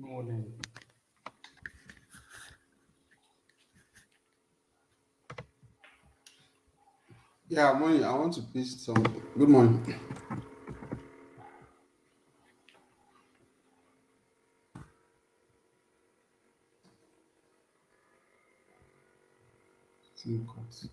Good morning. Yeah, morning. I want to paste some. Good morning. Team cut.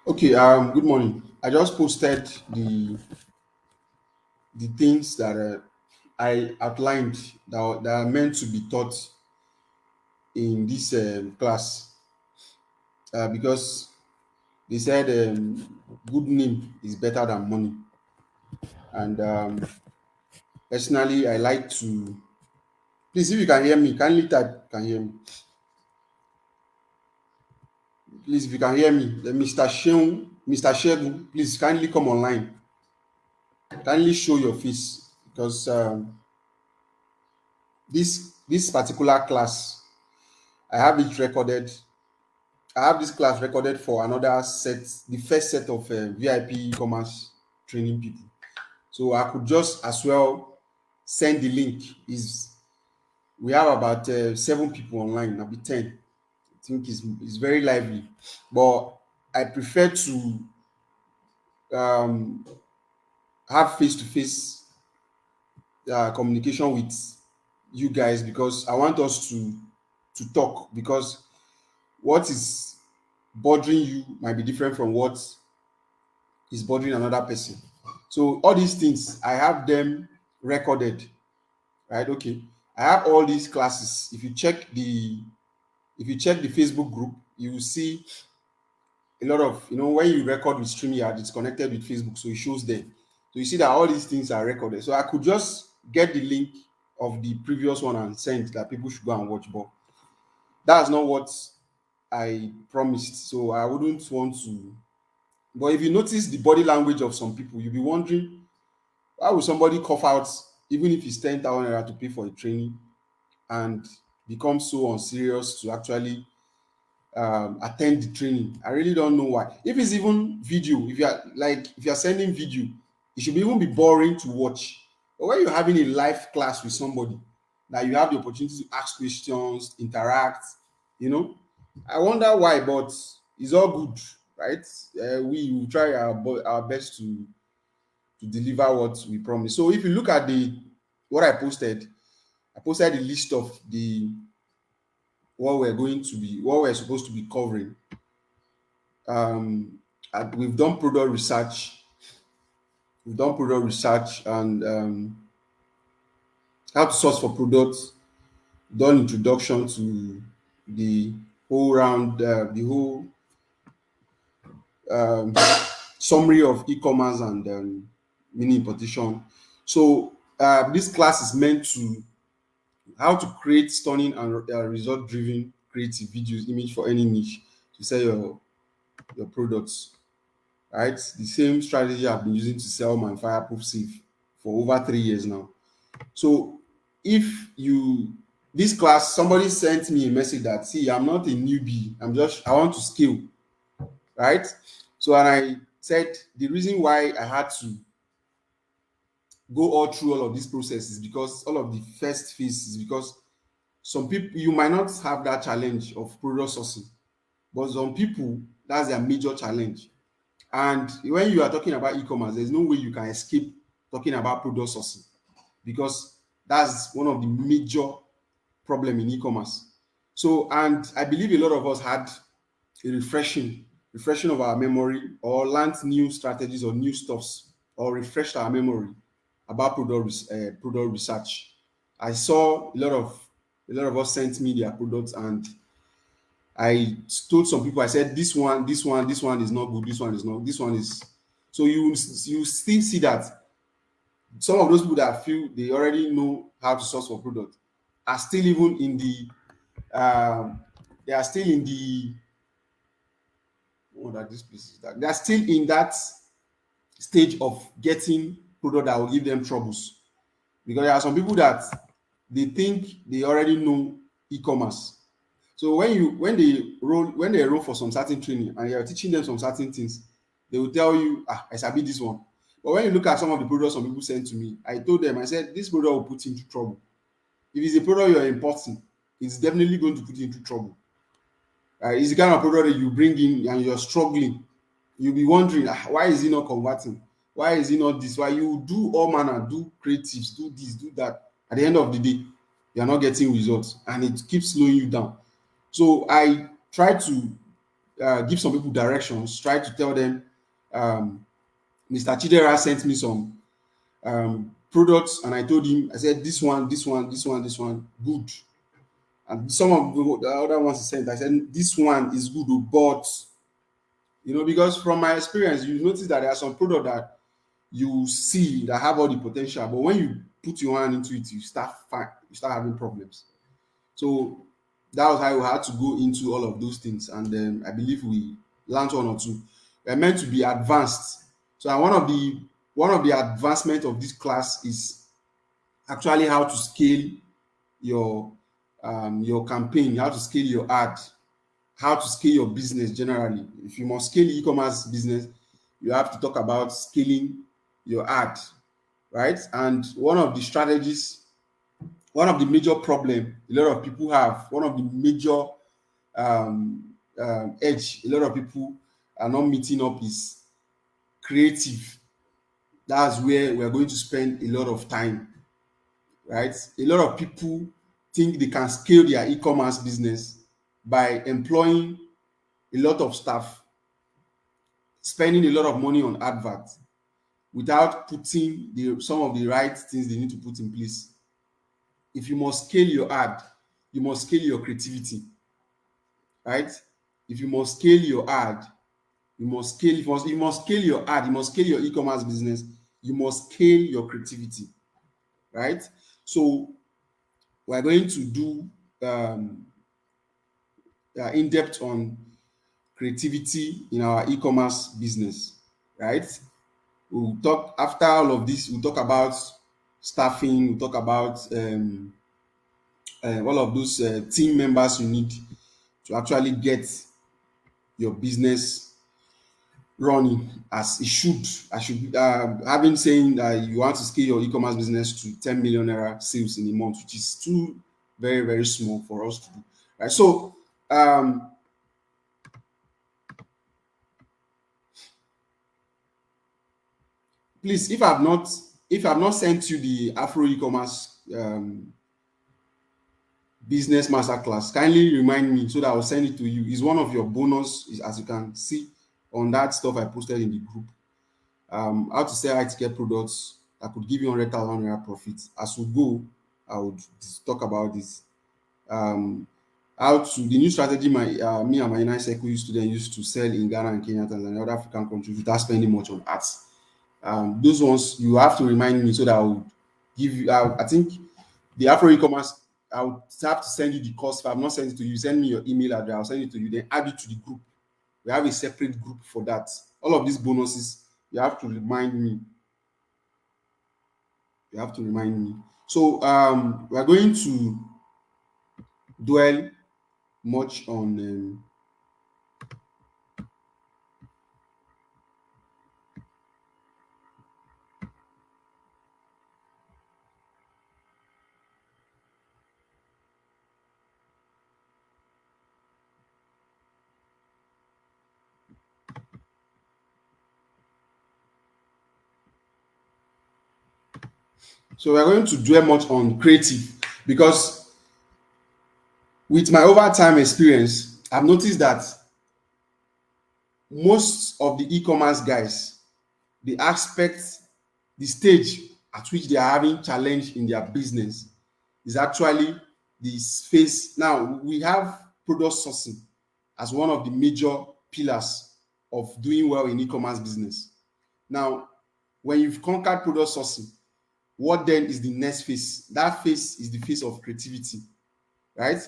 Okay. Good morning. I just posted the things that I outlined that are meant to be taught in this class because they said good name is better than money, and personally, I like to. Please, if you can hear me, kindly type. Can hear me. Please, if you can hear me, Mr. Sheung, Mr. Shegun, please kindly come online. Kindly show your face because this particular class I have it recorded. I have this class recorded for another set, the first set of VIP e-commerce training people. So I could just as well send the link. Is We have about 7 people online, maybe 10. I think it's very lively, but I prefer to um, have face-to-face communication with you guys because I want us to talk because what is bothering you might be different from what is bothering another person. So all these things I have them recorded, right? Okay. I have all these classes. If you check the Facebook group, you will see a lot of when you record with StreamYard, it's connected with Facebook, so it shows there. So you see that all these things are recorded. So I could just get the link of the previous one and send that people should go and watch. But that's not what I promised. So I wouldn't want to. But if you notice the body language of some people, you'll be wondering why would somebody cough out even if it's 10,000 naira to pay for a training and become so unserious to actually attend the training. I really don't know why. If it's even video, if you're sending video, it should even be boring to watch. But when you're having a live class with somebody that you have the opportunity to ask questions, interact, you know, I wonder why, but it's all good, right? We will try our best to deliver what we promise. So if you look at the what I posted the list of the what we're supposed to be covering. We've done product research. And how to source for products. Done introduction to the the whole um, summary of e-commerce and mini importation. So this class is meant to how to create stunning and result-driven creative videos, image for any niche to sell your products. Right, the same strategy I've been using to sell my fireproof safe for over 3 years now. So if you this class, somebody sent me a message that, see, I'm not a newbie, I want to scale, right? So and I said the reason why I had to go all through all of this process is because all of the first phase is because some people, you might not have that challenge of product sourcing, but some people, that's their major challenge. And when you are talking about e-commerce, there's no way you can escape talking about product sourcing because that's one of the major problem in e-commerce. So, and I believe a lot of us had a refreshing refreshing of our memory, or learned new strategies or new stuffs, or refreshed our memory about product research. I saw a lot of us sent me their products, and I told some people, I said, this one is not good, this one is not, this one is. So you still see that some of those people that feel they already know how to source for product are still even in the they are still in the what are these places that they are still in that stage of getting product that will give them troubles, because there are some people that they think they already know e-commerce. So when they roll for some certain training and you're teaching them some certain things, they will tell you, I sabi this one. But when you look at some of the products some people sent to me, I told them, I said, this product will put you into trouble. If it's a product you're importing, it's definitely going to put you into trouble. It's the kind of product that you bring in and you're struggling. You'll be wondering, why is he not converting? Why is he not this? Why you do all manner, do creatives, do this, do that. At the end of the day, you're not getting results and it keeps slowing you down. So I try to give some people directions, try to tell them, Mr. Chidera sent me some products, and I told him, I said, this one, this one, this one, this one, good. And some of the other ones he sent, I said, this one is good, but because from my experience, you notice that there are some products that you see that have all the potential, but when you put your hand into it, you start having problems. So that was how we had to go into all of those things, and I believe we learned one or two. We're meant to be advanced. So one of the advancement of this class is actually how to scale your campaign, how to scale your ad, how to scale your business generally. If you must scale e-commerce business, you have to talk about scaling your ad, right? And one of the major problem a lot of people have, one of the major edge a lot of people are not meeting up is creative. That's where we're going to spend a lot of time, right? A lot of people think they can scale their e-commerce business by employing a lot of staff, spending a lot of money on adverts without putting some of the right things they need to put in place. If you must scale your ad, you must scale your creativity, right? If you must scale your ad, you must scale your ad, you must scale your e-commerce business, you must scale your creativity, right? So we're going to do in depth on creativity in our e-commerce business, right? We'll talk after all of this. We'll talk about staffing. We'll talk about all of those team members you need to actually get your business running as it should. I should having saying that you want to scale your e-commerce business to 10 million naira sales in a month, which is too very, very small for us to do. Right. So please, if I've not sent you the Afro e-commerce business masterclass, kindly remind me so that I'll send it to you. It's one of your bonus, as you can see on that stuff I posted in the group. How to sell high-ticket products that could give you 100,000 naira profits. As we go, I would talk about this. How to the new strategy me and my inner circle used to sell in Ghana and Kenya, Tanzania, other African countries without spending much on ads. Those ones you have to remind me so that I will give you. I think the Afro e-commerce, I would have to send you the course. If I'm not sending it to you, send me your email address. I'll send it to you. Then add it to the group. We have a separate group for that. All of these bonuses, you have to remind me. So we're going to dwell much on creative, because with my over time experience, I've noticed that most of the e-commerce guys, the aspect, the stage at which they are having challenge in their business is actually the space. Now we have product sourcing as one of the major pillars of doing well in e-commerce business. Now, when you've conquered product sourcing, what then is the next phase? That phase is the phase of creativity, right?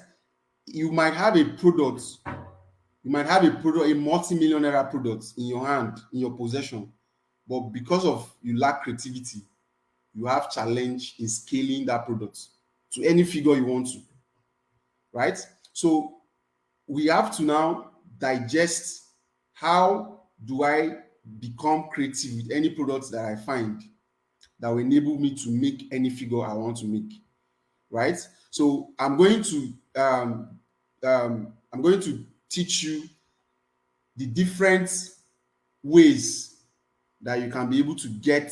You might have a product, a multi-million naira product in your hand, in your possession, but because of you lack creativity, you have challenge in scaling that product to any figure you want to, right? So we have to now digest, how do I become creative with any product that I find that will enable me to make any figure I want to make, right? So I'm going to teach you the different ways that you can be able to get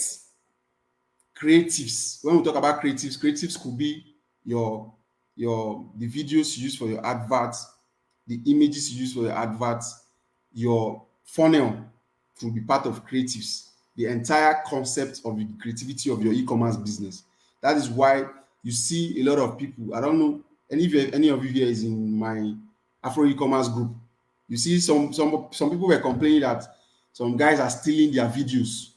creatives. When we talk about creatives could be the videos you use for your adverts, the images you use for your adverts, your funnel could be part of creatives, the entire concept of the creativity of your e-commerce business. That is why you see a lot of people. I don't know any of you here is in my Afro e-commerce group. You see some people were complaining that some guys are stealing their videos.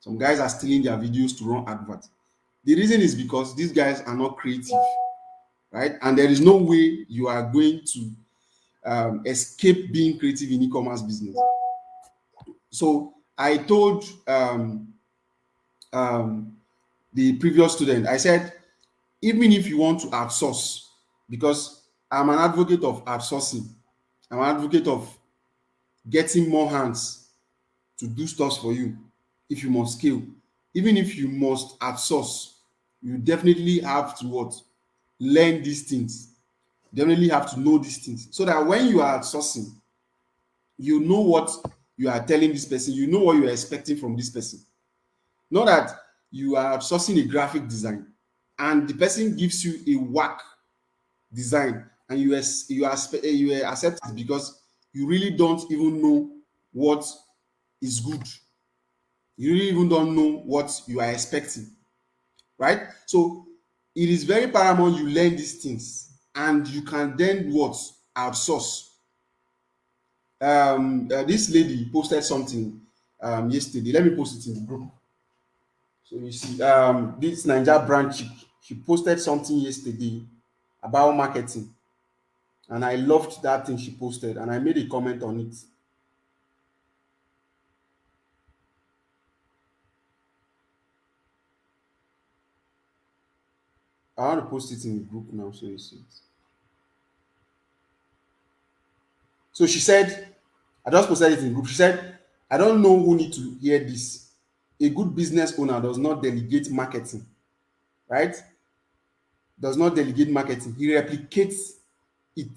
Some guys are stealing their videos to run adverts. The reason is because these guys are not creative, right? And there is no way you are going to escape being creative in e-commerce business. So I told the previous student, I said, even if you want to outsource, because I'm an advocate of outsourcing, I'm an advocate of getting more hands to do stuff for you. If you must scale, even if you must outsource, you definitely have to what? Learn these things. Definitely have to know these things, so that when you are outsourcing, you know what you are telling this person, you know what you are expecting from this person. Not that you are outsourcing a graphic design and the person gives you a whack design and you accept it because you really don't even know what is good. You really even don't know what you are expecting, right? So it is very paramount you learn these things and you can then what? Outsource. This lady posted something yesterday. Let me post it in the group. So you see, this Naija brand chick, she posted something yesterday about marketing, and I loved that thing she posted, and I made a comment on it. I want to post it in the group now, so you see it. So she said, I just posted it in the group. She said, I don't know who need to hear this. A good business owner does not delegate marketing, right? Does not delegate marketing. He replicates it.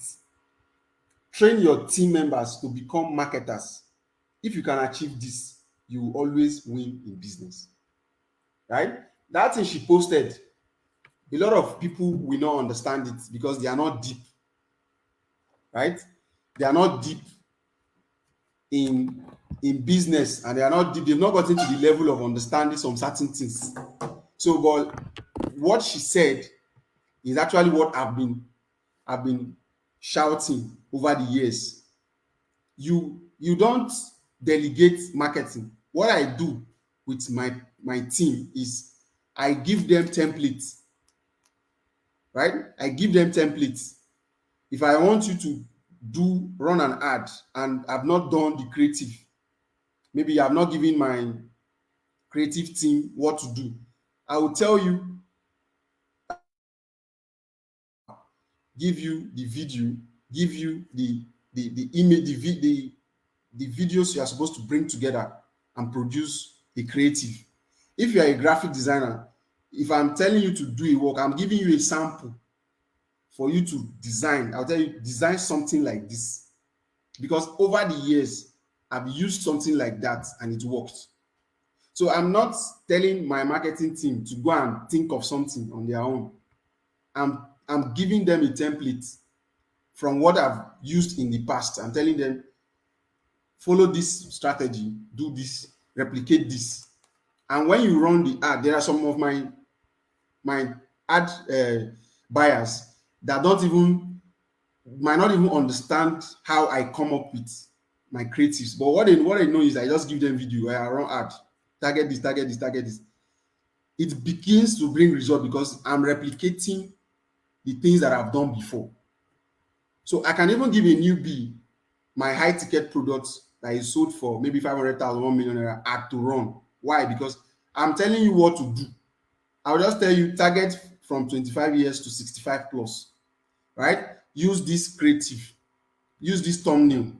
Train your team members to become marketers. If you can achieve this, you will always win in business, right? That thing she posted, a lot of people will not understand it because they are not deep, right? They are not deep in business, and they are not deep. They've not gotten to the level of understanding some certain things. So, but what she said is actually what I've been shouting over the years. You don't delegate marketing. What I do with my team is I give them templates, right? I give them templates. If I want you to run an ad and I've not done the creative, maybe I've not given my creative team what to do, I will tell you, give you the video, give you the image, the videos you are supposed to bring together and produce a creative. If you are a graphic designer, if I'm telling you to do a work, I'm giving you a sample for you to design. I'll tell you, design something like this, because over the years I've used something like that and it worked. So I'm not telling my marketing team to go and think of something on their own. I'm giving them a template from what I've used in the past. I'm telling them, follow this strategy, do this, replicate this. And when you run the ad, there are some of my ad buyers that don't even might not even understand how I come up with my creatives. But what they know is I just give them video where I run ad, target this, target this, target this. It begins to bring result because I'm replicating the things that I've done before. So I can even give a newbie my high ticket products that is sold for maybe 500,000, 1 million naira ad to run. Why? Because I'm telling you what to do. I'll just tell you target from 25 years to 65 plus, right? Use this creative, use this thumbnail,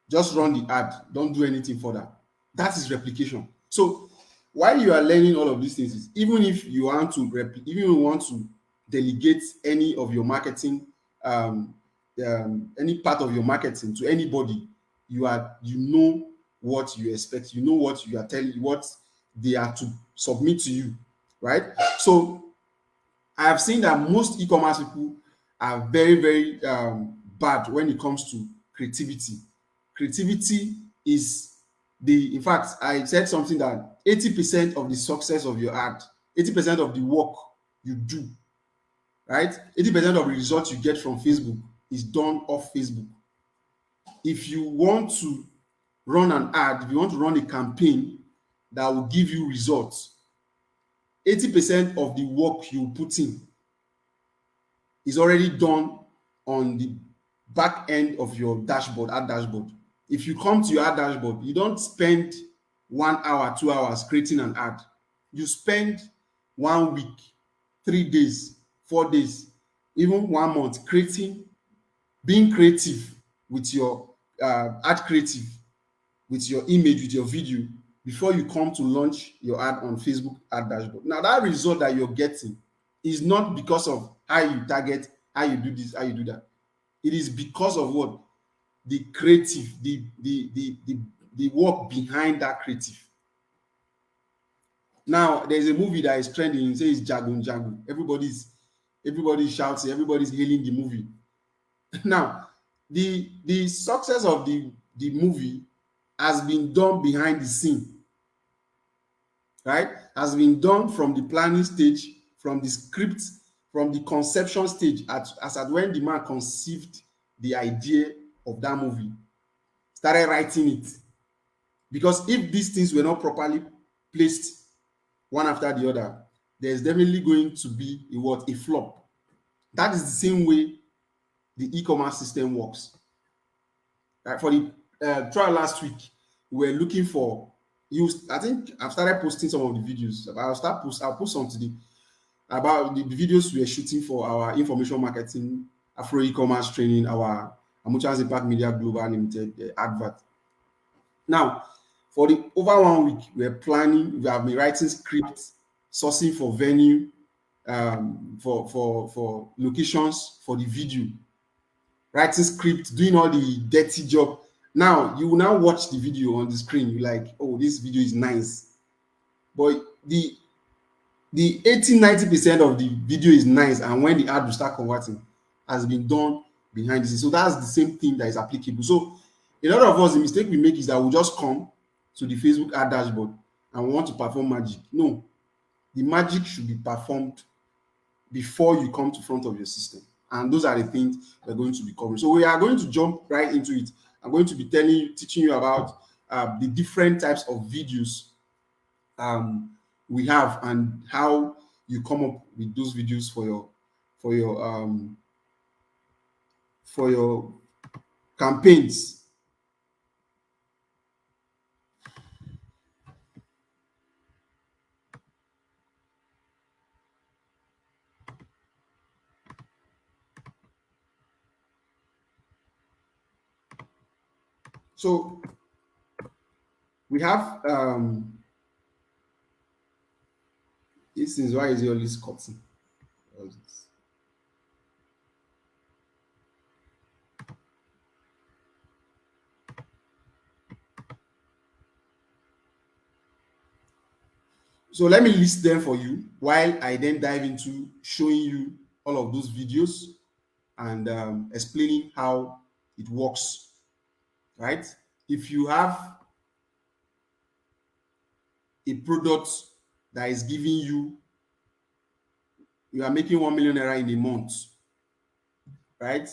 just run the ad, don't do anything further. That is replication. So while you are learning all of these things, even if you want to even if you want to delegate any of your marketing, um, any part of your marketing to anybody, you know what you expect, you know what you are telling, what they are to submit to you, right? So I have seen that most e-commerce people are very bad when it comes to creativity. Creativity is in fact, I said something that 80% of the success of your ad, 80% of the work you do, right? 80% of the results you get from Facebook is done off Facebook. If you want to run an ad, if you want to run a campaign that will give you results, 80% of the work you put in is already done on the back end of your dashboard, ad dashboard. If you come to your ad dashboard, you don't spend 1 hour, 2 hours creating an ad. You spend 1 week, 3 days, 4 days, even 1 month being creative with your ad creative, with your image, with your video, before you come to launch your ad on Facebook ad dashboard. Now, that result that you're getting is not because of how you target, how you do this, how you do that. It is because of what? The creative, the work behind that creative. Now, there's a movie that is trending, it says Jagun Jagun. Everybody's shouting, everybody's hailing the movie. Now, the success of the movie has been done behind the scene, right? Has been done from the planning stage, from the script, from the conception stage, as at when the man conceived the idea of that movie, started writing it. Because if these things were not properly placed one after the other, there's definitely going to be a flop. That is the same way the e-commerce system works. Right? For the trial last week, we were looking for I think I've started posting some of the videos. I'll post some today about the videos we are shooting for our information marketing, Afro e-commerce training, our Amuchas Impact Media Global Limited advert. Now, for the over 1 week, we have been writing scripts, sourcing for venue, for locations for the video, writing script, doing all the dirty job. Now, you will now watch the video on the screen. You're like, oh, this video is nice. But the 80-90% of the video is nice, and when the ad will start converting, has been done behind the scenes. So that's the same thing that is applicable. So a lot of us, the mistake we make is that we just come to the Facebook ad dashboard and we want to perform magic. No, the magic should be performed before you come to front of your system. And those are the things we're going to be covering. So we are going to jump right into it. I'm going to be teaching you about the different types of videos we have and how you come up with those videos for your campaigns. So we have this is why is he always cutting? So let me list them for you while I then dive into showing you all of those videos and explaining how it works, right? if you have a product that is giving you are making 1 million naira in a month, right?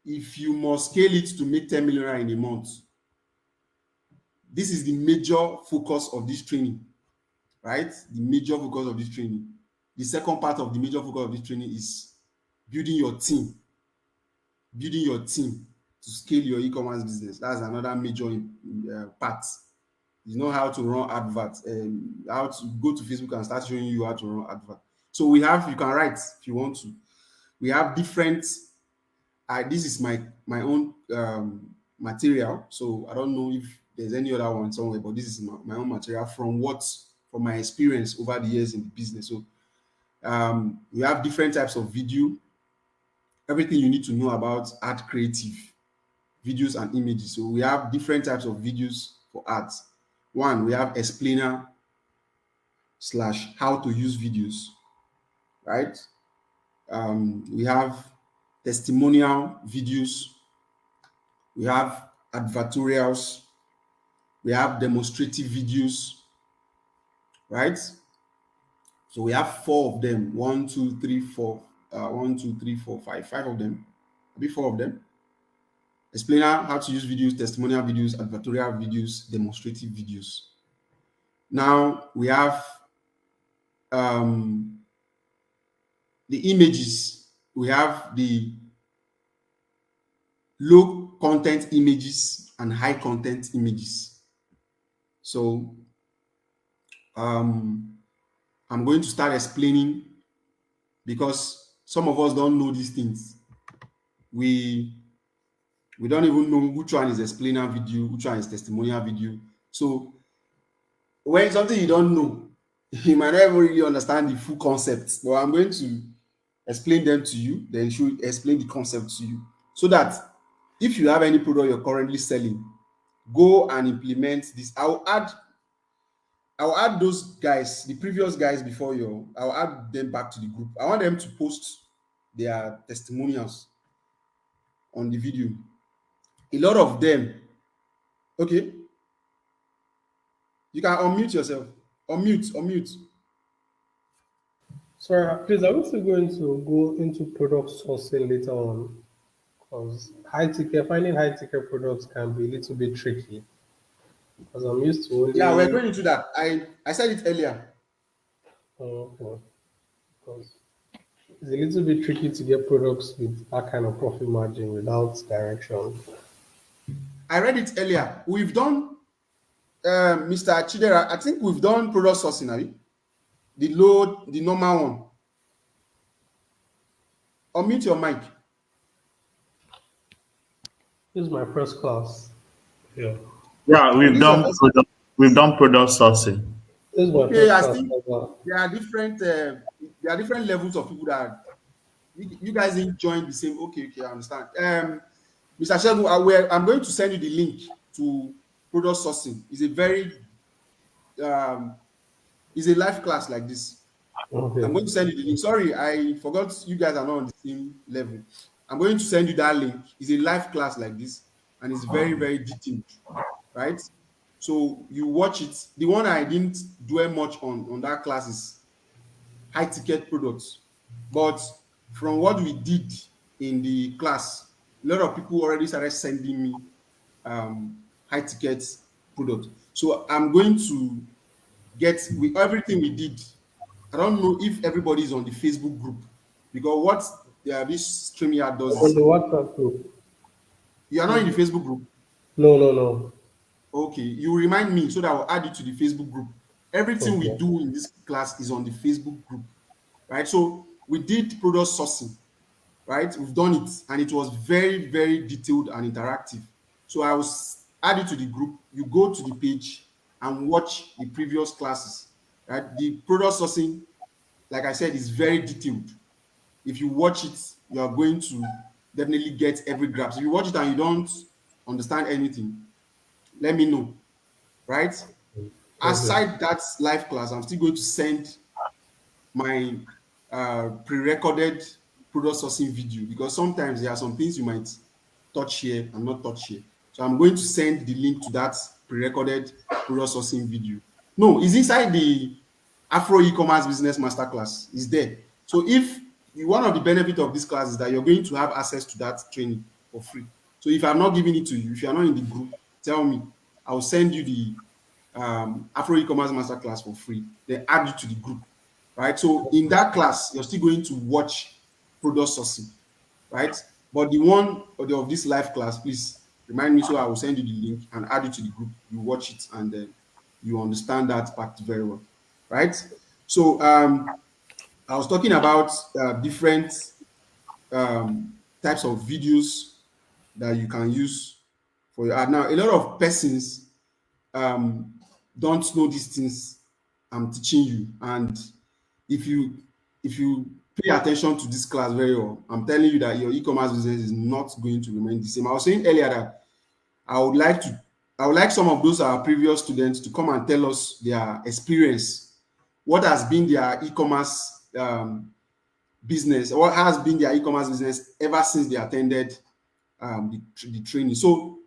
If you must scale it to make 10 million naira in a month, this is the major focus of this training, right? The major focus of this training. The second part of the major focus of this training is building your team. Building your team to scale your e-commerce business. That's another major part. You know how to run adverts, how to go to Facebook and start showing you how to run adverts. So you can write if you want to. We have different. This is my own material, so I don't know if there's any other one somewhere, but this is my own material from my experience over the years in the business. So we have different types of video, everything you need to know about ad creative, videos and images. So we have different types of videos for ads. One, we have explainer / how to use videos, right? We have testimonial videos, we have advertorials, we have demonstrative videos, right? So we have 4 of them. 1, 2, 3, 4. 1, 2, 3, 4, 5. 5 of them. Maybe 4 of them. Explainer, how to use videos, testimonial videos, advertorial videos, demonstrative videos. Now we have the images. We have the low content images and high content images. So I'm going to start explaining, because some of us don't know these things. We don't even know which one is explainer video, which one is testimonial video. So when it's something you don't know, you might not even really understand the full concept. But I'm going to explain them to you, then should explain the concept to you, so that if you have any product you're currently selling, go and implement this. I'll add those guys, the previous guys before you. I'll add them back to the group. I want them to post their testimonials on the video. A lot of them. Okay, you can unmute yourself. Unmute. Sorry, please, are we still going to go into product sourcing later on? Because finding high ticket products can be a little bit tricky. Because I'm used to only. Yeah, we're going into that. I said it earlier. Okay. Because it's a little bit tricky to get products with that kind of profit margin without direction. I read it earlier. We've done, Mr. Chidera, I think we've done product sourcing, have you? The normal one. Unmute your mic. This is my first class. Yeah. Yeah, we've done product sourcing. This is my Okay, first I class think ever. there are different levels of people that you guys didn't join the same. Okay, I understand. Mr. Shegun, I'm going to send you the link to product sourcing. It's a very it's a live class like this. Okay. I'm going to send you the link. Sorry, I forgot you guys are not on the same level. I'm going to send you that link. It's a live class like this, and it's very, very detailed, right? So you watch it. The one I didn't dwell much on that class is high ticket products. But from what we did in the class, a lot of people already started sending me high ticket products. So I'm going to get with everything we did. I don't know if everybody is on the Facebook group, because what this StreamYard does On is, the WhatsApp group. you are not in the Facebook group. No. Okay, you remind me so that I'll add it to the Facebook group. Everything we Okay. do in this class is on the Facebook group, right? So we did product sourcing, right? We've done it, and it was very, very detailed and interactive. So I will add it to the group. You go to the page and watch the previous classes, right? The product sourcing, like I said, is very detailed. If you watch it, you are going to definitely get every graph. If you watch it and you don't understand anything, let me know, right? Aside that live class, I'm still going to send my pre-recorded product sourcing video, because sometimes there are some things you might touch here and not touch here. So I'm going to send the link to that pre-recorded product sourcing video. No, it's inside the Afro e-commerce business masterclass. It's there. So if one of the benefits of this class is that you're going to have access to that training for free. So if I'm not giving it to you, if you're not in the group, tell me. I'll send you the Afro e-commerce masterclass for free. Then add you to the group, right? So in that class, you're still going to watch product sourcing, right? But the one of this live class, please remind me, so I will send you the link and add you to the group. You watch it and then you understand that part very well, right? So I was talking about different types of videos that you can use for your ad. Now, a lot of persons don't know these things I'm teaching you, and if you pay attention to this class very well, I'm telling you that your e-commerce business is not going to remain the same. I was saying earlier that I would like some of those our previous students to come and tell us their experience. What has been their e-commerce business? What has been their e-commerce business ever since they attended the training? So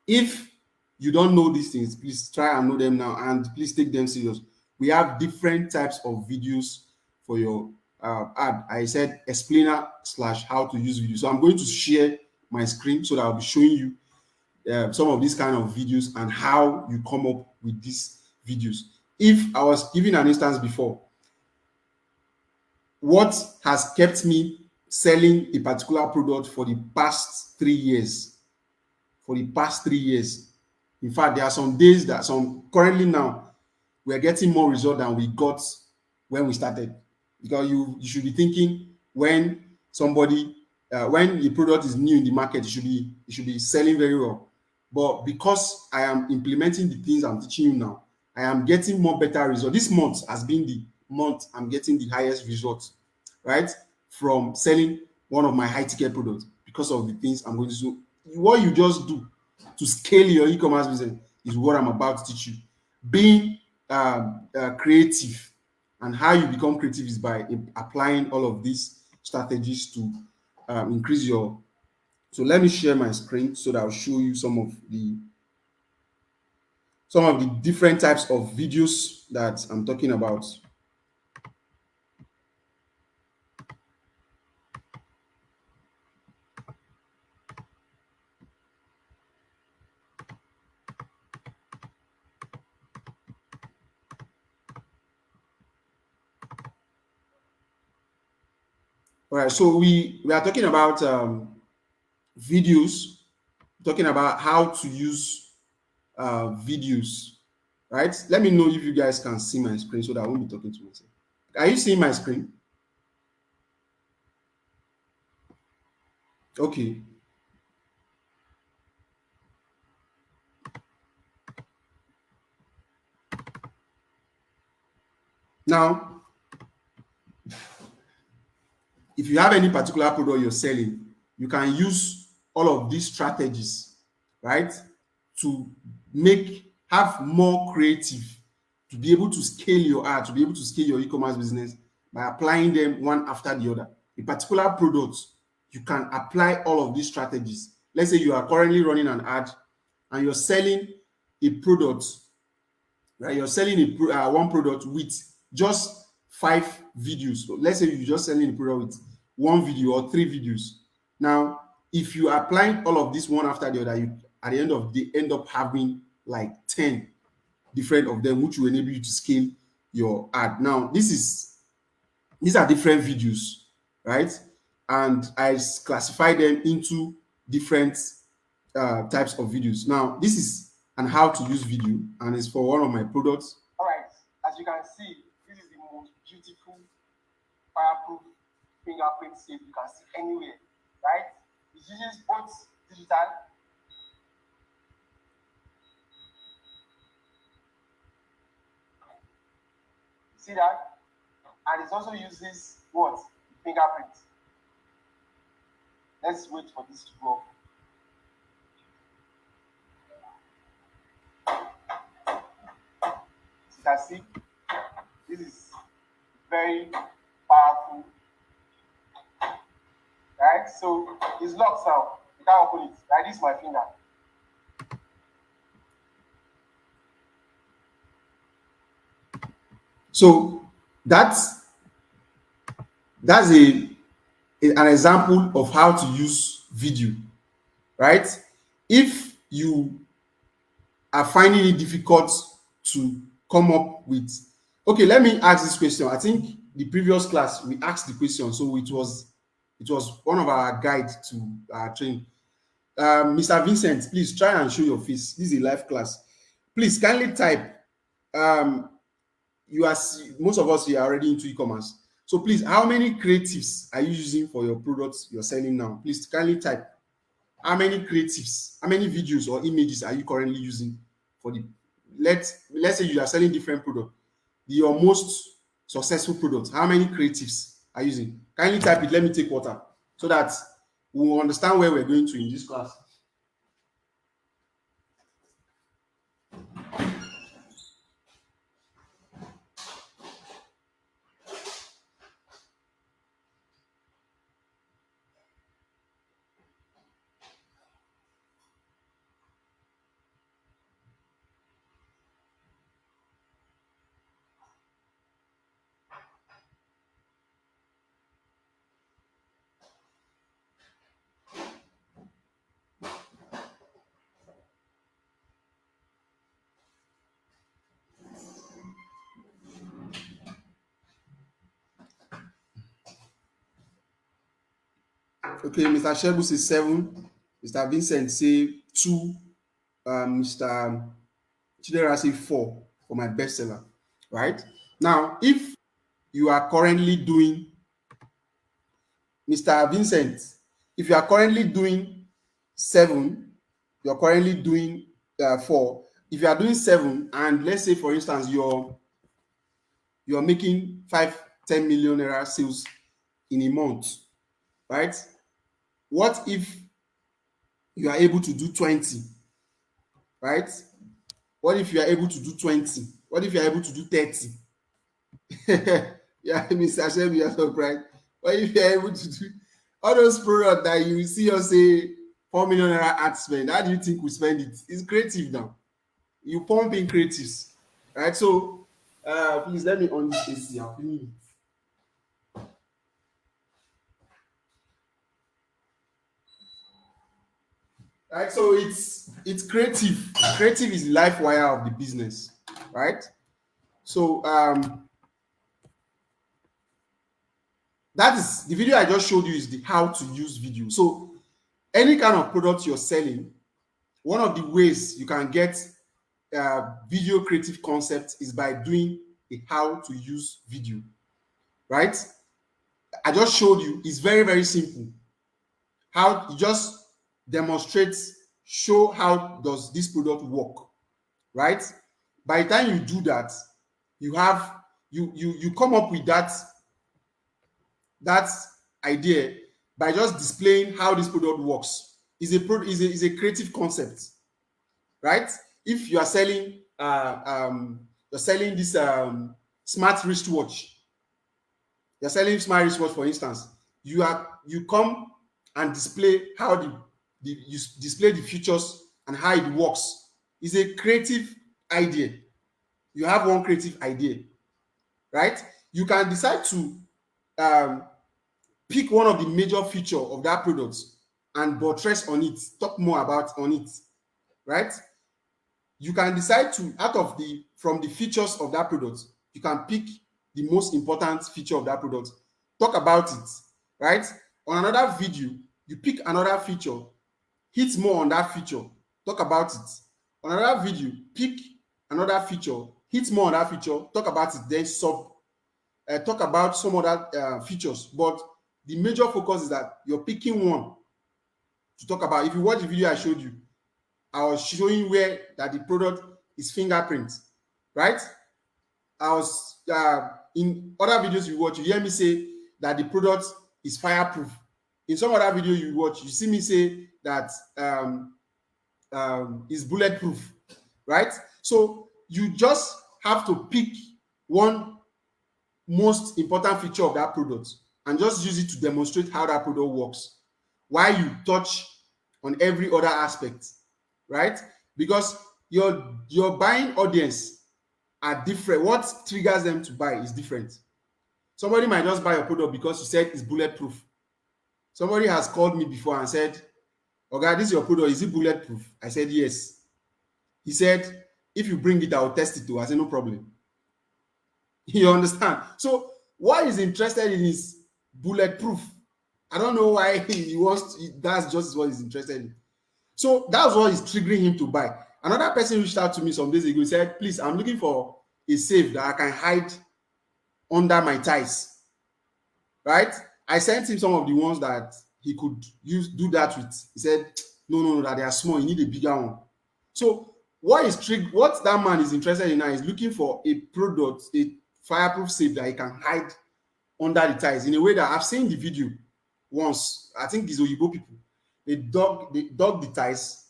if you don't know these things, please try and know them now, and please take them serious. We have different types of videos for your ad. I said explainer / how to use video. So I'm going to share my screen so that I'll be showing you some of these kind of videos and how you come up with these videos. If I was giving an instance before, what has kept me selling a particular product for the past 3 years? For the past 3 years. In fact, there are some days that currently now, we're getting more result than we got when we started. Because you should be thinking when a product is new in the market, it should be selling very well. But because I am implementing the things I'm teaching you now, I am getting more better results. This month has been the month I'm getting the highest results, right? From selling one of my high ticket products because of the things I'm going to do. What you just do to scale your e-commerce business is what I'm about to teach you. Being creative, and how you become creative is by applying all of these strategies to increase your. So let me share my screen so that I'll show you some of the different types of videos that I'm talking about. All right, so we are talking about videos, talking about how to use videos, right? Let me know if you guys can see my screen so that I won't be talking to myself. Are you seeing my screen? Okay. Now, if you have any particular product you're selling, you can use all of these strategies, right, to have more creative, to be able to scale your ad, to be able to scale your e-commerce business by applying them one after the other. A particular product, you can apply all of these strategies. Let's say you are currently running an ad and you're selling a product, right? You're selling one product with just 5 videos. So let's say you're just selling a product with 1 video or 3 videos. Now, if you apply all of this one after the other, you at the end of the day end up having like 10 different of them, which will enable you to scale your ad. Now, these are different videos, right? And I classify them into different types of videos. Now, this is an how to use video, and it's for one of my products. All right, as you can see, this is the most beautiful, fireproof fingerprint safe you can see anywhere, right? It uses both digital. See that? And it also uses what? Fingerprint. Let's wait for this to go. As you can see, this is very powerful. Right? So it's locked now. You can't open it. Right? This is my finger. So that's an example of how to use video, right? If you are finding it difficult to come up with, okay, let me ask this question. I think the previous class we asked the question, so it was one of our guide to our training. Mr. Vincent, please try and show your face. This is a live class. Please kindly type. Most of us here are already into e-commerce. So please, how many creatives are you using for your products you're selling now? Please kindly type. How many creatives, how many videos or images are you currently using for the, let's say you are selling different products, your most successful products, how many creatives are you using? Kindly type it. Let me take water so that we will understand where we're going to in this class. Okay, Mr. Shebu says 7. Mr. Vincent say 2. Mr. Chidera say 4 for my bestseller. Right? Now, if you are currently doing, Mr. Vincent, if you are currently doing 7, you're currently doing 4. If you are doing 7, and let's say, for instance, you're making 5-10 million naira sales in a month, right? What if you are able to do 20, right? What if you are able to do 20? What if you are able to do 30? Yeah, Mr. Hashem, you are surprised. What if you are able to do all those products that you see us say 4 million naira ad spend? How do you think we spend it? It's creative now. You pump in creatives, right? So, please let me on this AC. I'll finish it. Right, so it's creative. Creative is the life wire of the business, right? So that is the video I just showed you, is the how to use video. So any kind of product you're selling, one of the ways you can get video creative concept is by doing a how to use video, right? I just showed you. It's very, very simple. How you just demonstrate, show how does this product work, right? By the time you do that, you have you come up with that idea by just displaying how this product works. Is a creative concept, right? If you are selling this smart wristwatch, you're selling smart wristwatch, for instance, you come and display how you display the features and how it works. Is a creative idea. You have one creative idea, right? You can decide to pick one of the major features of that product and buttress on it, talk more about on it, right? You can decide to, from the features of that product, you can pick the most important feature of that product, talk about it, right? On another video, you pick another feature, hit more on that feature, talk about it. On another video, pick another feature, hit more on that feature, talk about it, then talk about some other features. But the major focus is that you're picking one to talk about. If you watch the video I showed you, I was showing where that the product is fingerprint, right? I was in other videos you watch, you hear me say that the product is fireproof. In some other video you watch, you see me say that is bulletproof, right? So you just have to pick one most important feature of that product and just use it to demonstrate how that product works, while you touch on every other aspect, right? Because your buying audience are different. What triggers them to buy is different. Somebody might just buy your product because you said it's bulletproof. Somebody has called me before and said, "Okay, this is your product. Is it bulletproof?" I said, "Yes." He said, "If you bring it, I'll test it too." I said, "No problem." You understand? So what he's interested in is bulletproof. I don't know why he wants to, that's just what he's interested in. So that's what is triggering him to buy. Another person reached out to me some days ago, said, "Please, I'm looking for a safe that I can hide under my ties." Right? I sent him some of the ones that he could do that with. He said, no, that they are small. You need a bigger one. So what that man is interested in now is looking for a product, a fireproof safe that he can hide under the ties in a way that I've seen the video once. I think these Oyibo people. They dug the ties,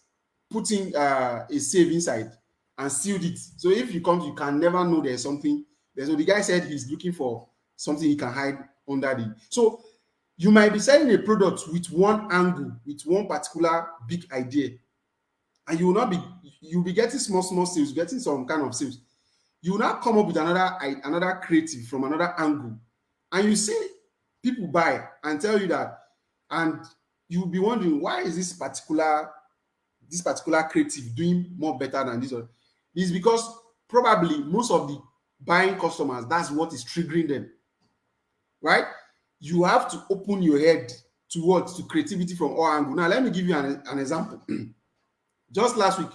putting a safe inside and sealed it. So if you come, you can never know there's something. So the guy said he's looking for something he can hide under the. So you might be selling a product with one angle, with one particular big idea, and you'll be getting small sales, getting some kind of sales. You will now come up with another creative from another angle, and you see people buy and tell you that, and you'll be wondering, why is this particular creative doing more better than this one? It's because probably most of the buying customers, that's what is triggering them, right? You have to open your head to creativity from all angles. Now let me give you an example. Just last week,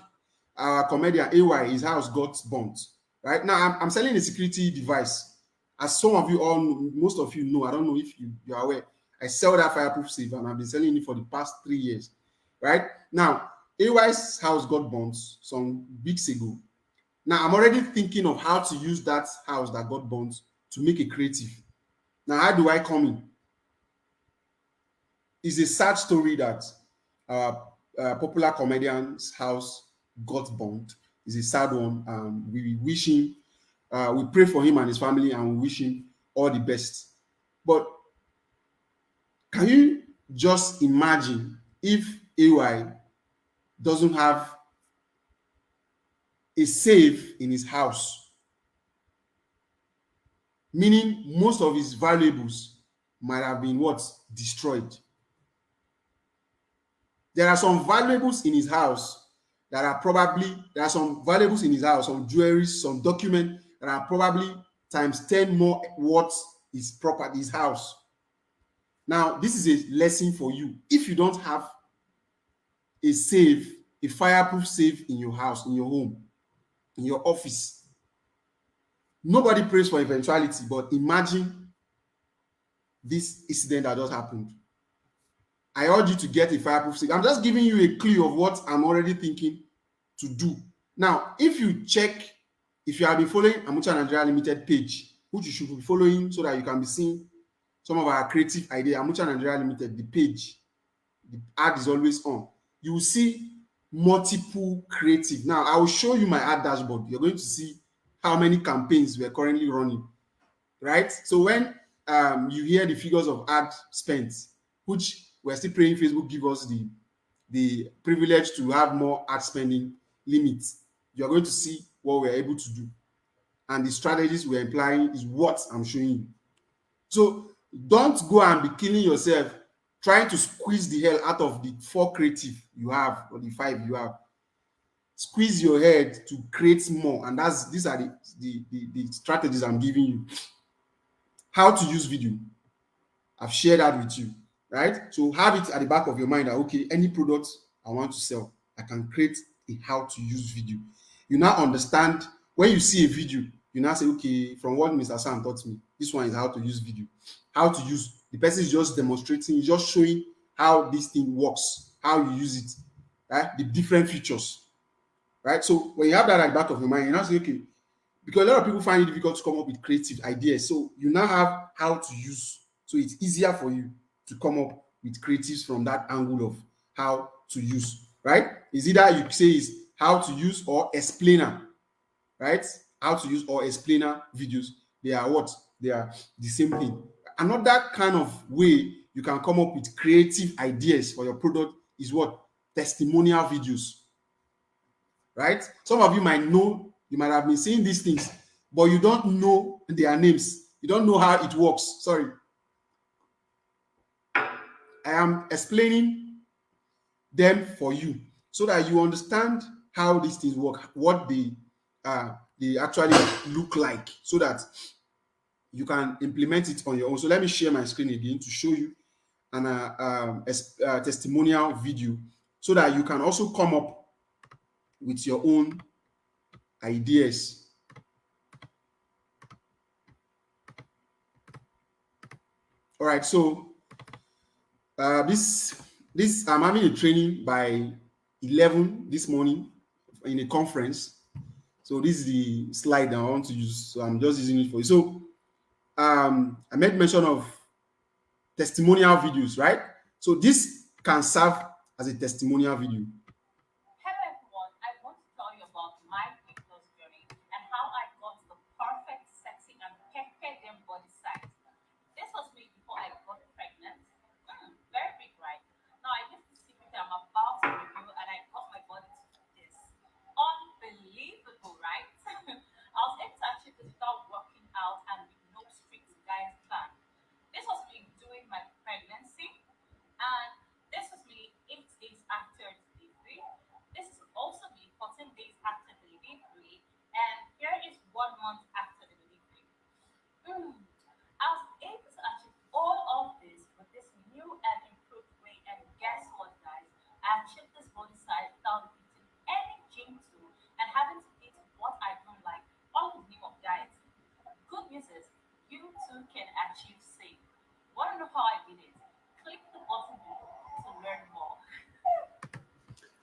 our comedian AY, his house got burnt. Right now, I'm selling a security device. As some of you all know, most of you know, I don't know if you are aware, I sell that fireproof safe and I've been selling it for the past 3 years. Right now, AY's house got burnt some weeks ago. Now I'm already thinking of how to use that house that got burnt to make a creative. Now, how do I come in? It's a sad story that popular comedian's house got burnt. It's a sad one. We wish him, we pray for him and his family, and we wish him all the best. But can you just imagine if AY doesn't have a safe in his house, meaning most of his valuables might have been destroyed. There are some valuables in his house there are some valuables in his house, some jewelry, some documents that are probably times 10 more what his property, his house. Now, this is a lesson for you. If you don't have a safe, a fireproof safe in your house, in your home, in your office, nobody prays for eventuality, but imagine this incident that just happened. I urge you to get a fireproof safe. I'm just giving you a clue of what I'm already thinking to do. Now, if you have been following Amucha Nigeria Limited page, which you should be following so that you can be seeing some of our creative ideas, Amucha Nigeria Limited, the page, the ad is always on. You will see multiple creative. Now, I will show you my ad dashboard. You're going to see how many campaigns we're currently running, right? So when you hear the figures of ad spent, which we're still praying Facebook give us the privilege to have more ad spending limits, you're going to see what we're able to do. And the strategies we're applying is what I'm showing you. So don't go and be killing yourself trying to squeeze the hell out of the 4 creative you have or the 5 you have. Squeeze your head to create more. And these are the strategies I'm giving you. How to use video. I've shared that with you, right? So have it at the back of your mind that, okay, any product I want to sell, I can create a how to use video. You now understand when you see a video, you now say, okay, from what Mr. Sam taught me, this one is how to use video. How to use, the person is just demonstrating, just showing how this thing works, how you use it, right? The different features, right? So when you have that at the back of your mind, you now say, okay, because a lot of people find it difficult to come up with creative ideas. So you now have how to use. So it's easier for you to come up with creatives from that angle of how to use, right? It's either you say is how to use or explainer, right? How to use or explainer videos. They are what? They are the same thing. Another kind of way you can come up with creative ideas for your product is what? Testimonial videos, right? Some of you might know, you might have been seeing these things. but you don't know their names. You don't know how it works. Sorry. I am explaining them for you so that you understand how these things work, what they actually look like, so that you can implement it on your own. So let me share my screen again to show you a testimonial video so that you can also come up with your own ideas. All right, so this I'm having a training by 11 this morning in a conference. So this is the slide that I want to use. So I'm just using it for you. So I made mention of testimonial videos, right? So this can serve as a testimonial video. Hello everyone, I want to tell you about my weight loss journey and how I got the perfect, sexy and pepper body size. This was me before I got pregnant. Very big, right? Now I used to see that I'm about to review and I got my body to this. Unbelievable, right? I was able to achieve this without working out and with no strict diet plan. This was me during my pregnancy, and this was me 8 days after delivery. This is also me 14 days after delivery, and here is 1 month after the delivery. I was able to achieve all of this with this new and improved way, and guess what, guys? I achieved this body size without eating any gym tool and having to eat what I don't like, all in the name of diet. Good news is, you too can achieve same. Want to know how I did it? Click the button below to learn more.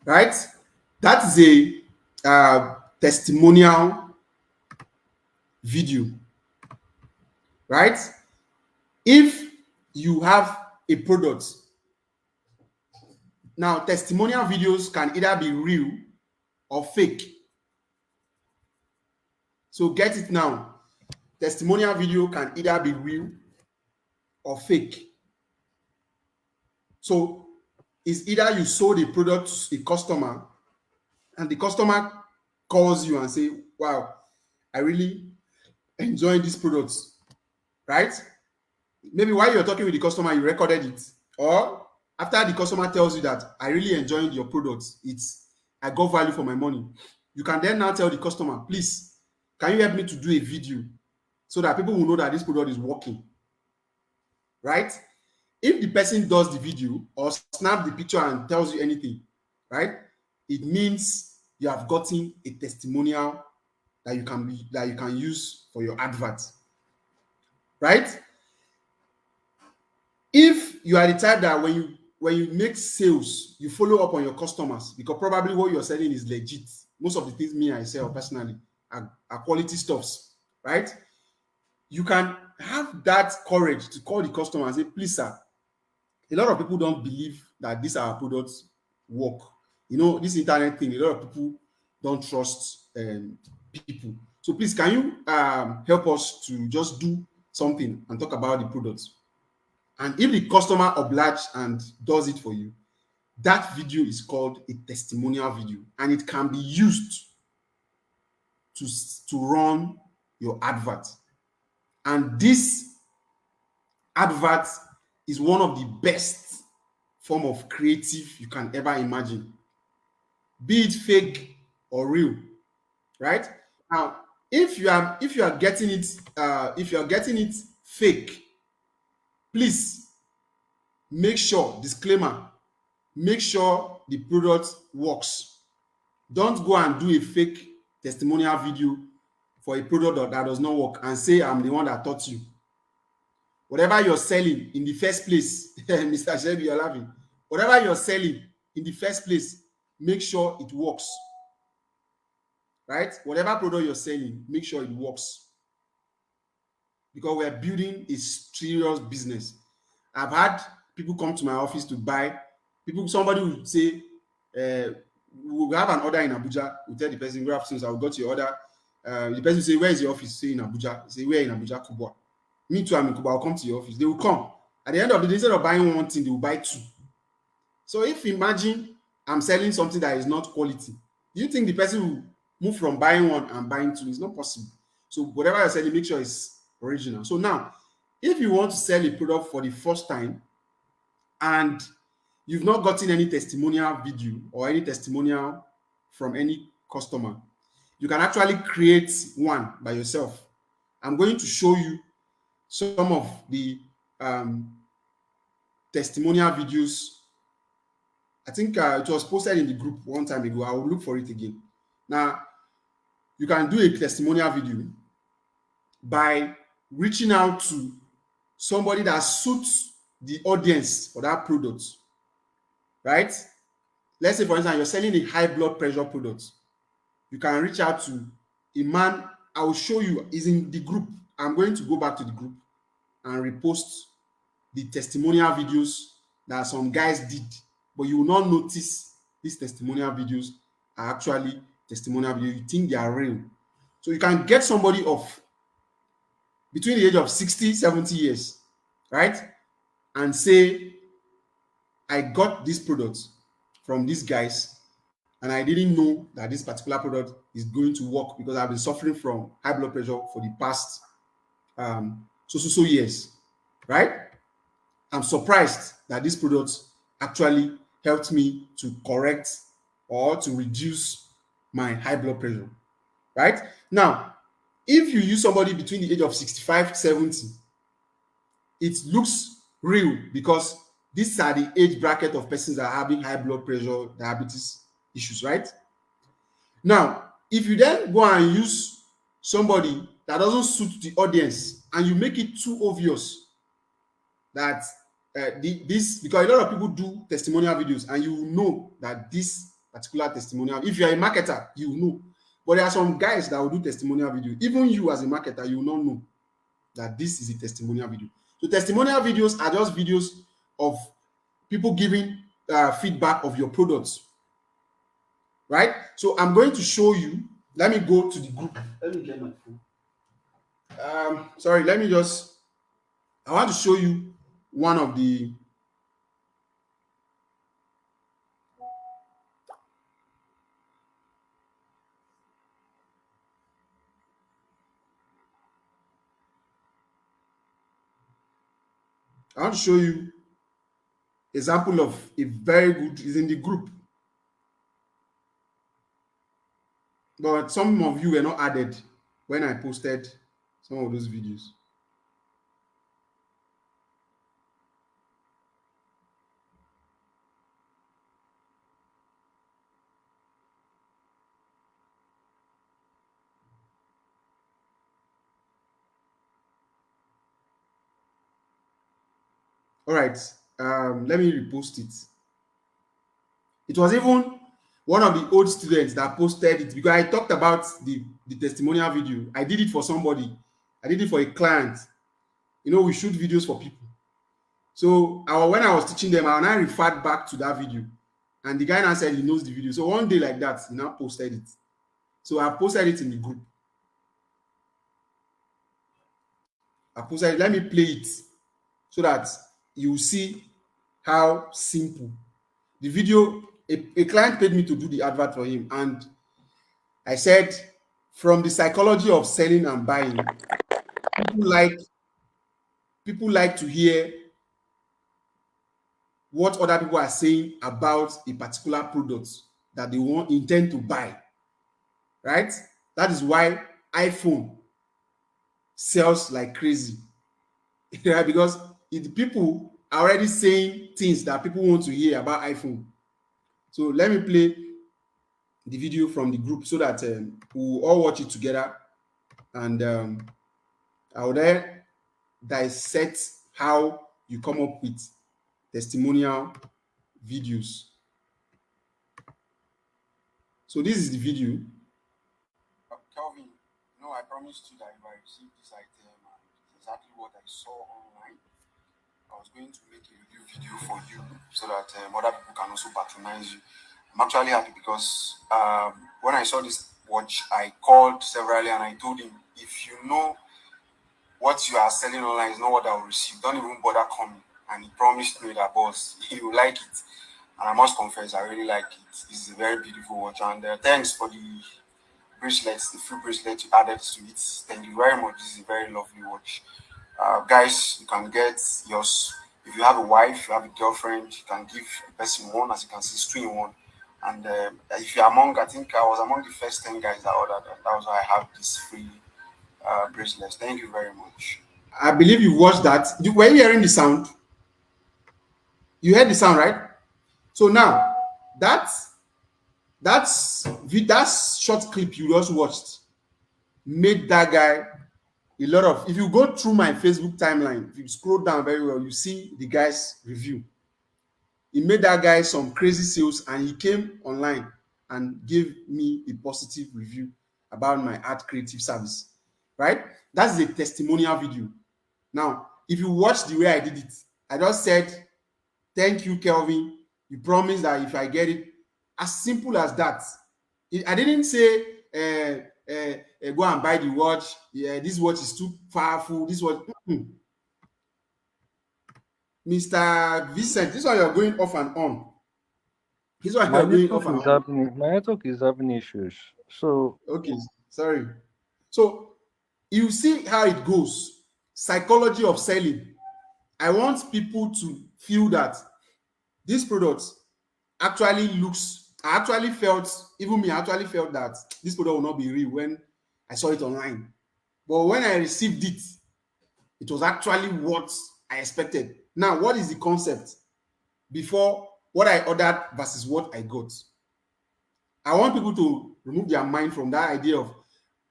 Right? That is a testimonial video. Right? If you have a product, now testimonial videos can either be real or fake. So get it now. Testimonial video can either be real or fake. So it's either you sold a product to a customer and the customer calls you and say, wow, I really enjoy these products, right? Maybe while you're talking with the customer, you recorded it. Or after the customer tells you that I really enjoyed your products, I got value for my money. You can then now tell the customer, please, can you help me to do a video so that people will know that this product is working, right? If the person does the video or snap the picture and tells you anything, right, it means you have gotten a testimonial that you can use for your advert, right? If you are the type that when you make sales, you follow up on your customers because probably what you're selling is legit. Most of the things I sell personally are quality stuffs, right? You can have that courage to call the customer and say, please, sir, a lot of people don't believe that these our products work. You know, this internet thing, a lot of people don't trust people. So please, can you help us to just do something and talk about the products? And if the customer obliges and does it for you, that video is called a testimonial video, and it can be used to run your advert. And this advert is one of the best form of creative you can ever imagine, be it fake or real, right? Now, if you are getting it fake, please make sure, disclaimer, make sure the product works. Don't go and do a fake testimonial video for a product that does not work and say I'm the one that taught you. Whatever you're selling in the first place, Mr. Shelby, you're laughing. Whatever you're selling in the first place, make sure it works. Right? Whatever product you're selling, make sure it works. Because we're building a serious business. I've had people come to my office to buy. Somebody would say, we have an order in Abuja. We tell the person, good afternoon, I will got your order. The person will say, where is your office? Say in Abuja. Say, where in Abuja? Kubwa. Me too, I'm in Kubwa. I'll come to your office. They will come. At the end of the day, instead of buying one thing, they will buy two. So if imagine I'm selling something that is not quality, do you think the person will move from buying one and buying two? It's not possible. So whatever you're selling, make sure it's original. So now, if you want to sell a product for the first time and you've not gotten any testimonial video or any testimonial from any customer, you can actually create one by yourself. I'm going to show you some of the testimonial videos. I think it was posted in the group one time ago. I will look for it again. Now, you can do a testimonial video by reaching out to somebody that suits the audience for that product, right? Let's say, for instance, you're selling a high blood pressure product. You can reach out to a man. I will show you, is in the group. I'm going to go back to the group and repost the testimonial videos that some guys did, but you will not notice these testimonial videos are actually testimonial videos. You think they are real. So you can get somebody of between the age of 60, 70 years, right? And say, I got this product from these guys, and I didn't know that this particular product is going to work because I've been suffering from high blood pressure for the past so years, right? I'm surprised that this product actually helped me to correct or to reduce my high blood pressure, right? Now, if you use somebody between the age of 65, 70, it looks real because these are the age bracket of persons that are having high blood pressure, diabetes issues, right? Now, if you then go and use somebody that doesn't suit the audience and you make it too obvious that this, because a lot of people do testimonial videos and you know that this particular testimonial, if you're a marketer, you know. But there are some guys that will do testimonial video. Even you as a marketer, you will not know that this is a testimonial video. So testimonial videos are just videos of people giving feedback of your products, right? So I'm going to show you. Let me go to the group. Let me get my phone. Sorry, I want to show you one of the example of a very good, is in the group. But some of you were not added when I posted some of those videos. All right, let me repost it. It was even one of the old students that posted it because I talked about the testimonial video. I did it for somebody. I did it for a client. You know, we shoot videos for people. So when I was teaching them, I now referred back to that video. And the guy now said he knows the video. So one day like that, he now posted it. So I posted it in the group. I posted it. Let me play it so that you see how simple. The video, a client paid me to do the advert for him. And I said, from the psychology of selling and buying, people like to hear what other people are saying about a particular product that they intend to buy, right? That is why iPhone sells like crazy, right? Because people are already saying things that people want to hear about iPhone. So let me play the video from the group so that we'll all watch it together, and I will then dissect how you come up with testimonial videos. So this is the video. Kelvin, I promised you that if I received this item and exactly what I saw online, I was going to make a review video for you so that other people can also patronize you. I'm actually happy because when I saw this watch, I called severally and I told him, if you know what you are selling online is not what I will receive, don't even bother coming. And he promised me that, boss, he will like it. And I must confess, I really like it. This is a very beautiful watch. And thanks for the bracelets, the free bracelet you added to it. Thank you very much. This is a very lovely watch. Guys, you can get yours. If you have a wife, you have a girlfriend, you can give the person one. As you can see, it's 2 in 1. And if you're among, I think I was among the first 10 guys that ordered, and that was why I have this free bracelets. Thank you very much. I believe you watched that. Were you hearing the sound? You heard the sound, right? So now that's short clip you just watched made that guy a lot of. If you go through my Facebook timeline, if you scroll down very well, you see the guy's review. He made that guy some crazy sales, and he came online and gave me a positive review about my art creative service. Right? That's a testimonial video. Now, if you watch the way I did it, I just said, "Thank you, Kelvin. You promised that if I get it," as simple as that. I didn't say, go and buy the watch. Yeah, this watch is too powerful. This watch, Mr. Vincent, this one you're going off and on. This one you're going off and on. My network is having issues. So okay, sorry. So you see how it goes. Psychology of selling. I want people to feel that this product actually looks. I actually felt, even me, I actually felt that this product will not be real when I saw it online. But when I received it, it was actually what I expected. Now, what is the concept before what I ordered versus what I got? I want people to remove their mind from that idea of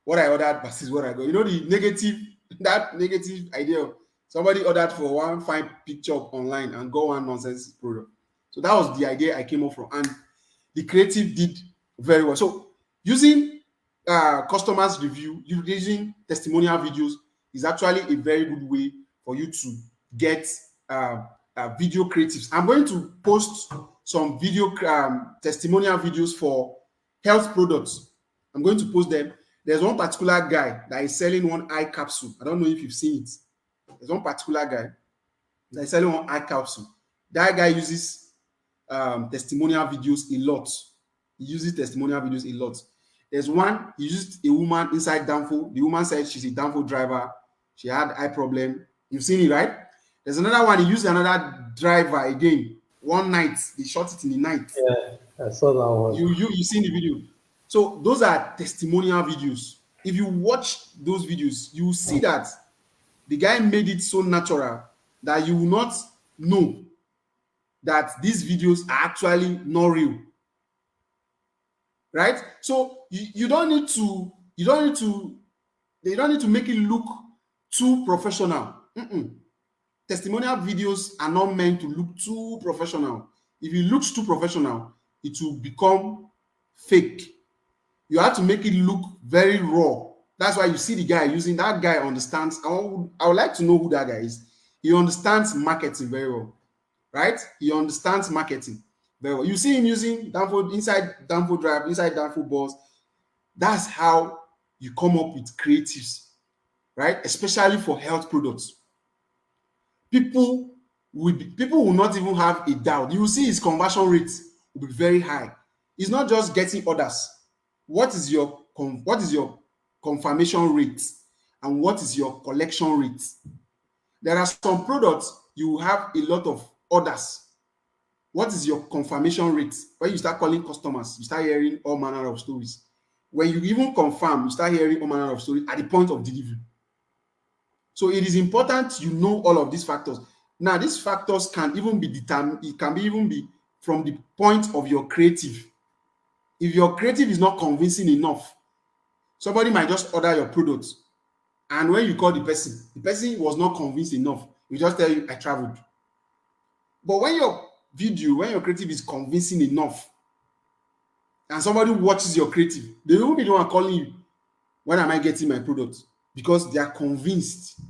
what I ordered versus what I got. You know, the negative, that negative idea of somebody ordered for one fine picture online and got one nonsense product. So that was the idea I came up from. And the creative did very well. So using customers' review, using testimonial videos is actually a very good way for you to get video creatives. I'm going to post some video testimonial videos for health products. I'm going to post them. There's one particular guy that is selling one eye capsule. I don't know if you've seen it. There's one particular guy that is selling one eye capsule. That guy uses testimonial videos a lot. He uses testimonial videos a lot. There's one, he used a woman inside Danfo. The woman said she's a Danfo driver. She had eye problem. You've seen it, right? There's another one, he used another driver again. One night, they shot it in the night. Yeah, I saw that one. You seen the video. So those are testimonial videos. If you watch those videos, you will see that the guy made it so natural that you will not know that these videos are actually not real. Right? So they don't need to make it look too professional. Testimonial videos are not meant to look too professional. If it looks too professional, it will become fake. You have to make it look very raw. That's why you see the guy using, that guy understands. I would like to know who that guy is. He understands marketing very well, right? He understands marketing very well. You see him using Danfo, inside Danfo Drive, inside Danfo Boss. That's how you come up with creatives, right? Especially for health products. People will not even have a doubt. You will see his conversion rate will be very high. It's not just getting orders. What is your confirmation rate and what is your collection rate? There are some products you have a lot of orders. What is your confirmation rate? When you start calling customers, you start hearing all manner of stories. When you even confirm, you start hearing all manner of stories at the point of delivery. So it is important you know all of these factors. Now, these factors can even be determined. It can even be from the point of your creative. If your creative is not convincing enough, somebody might just order your product, and when you call the person was not convinced enough. We just tell you, I traveled. But when your creative is convincing enough, and somebody watches your creative, they won't be the one calling you, when am I getting my product? Because they are convinced.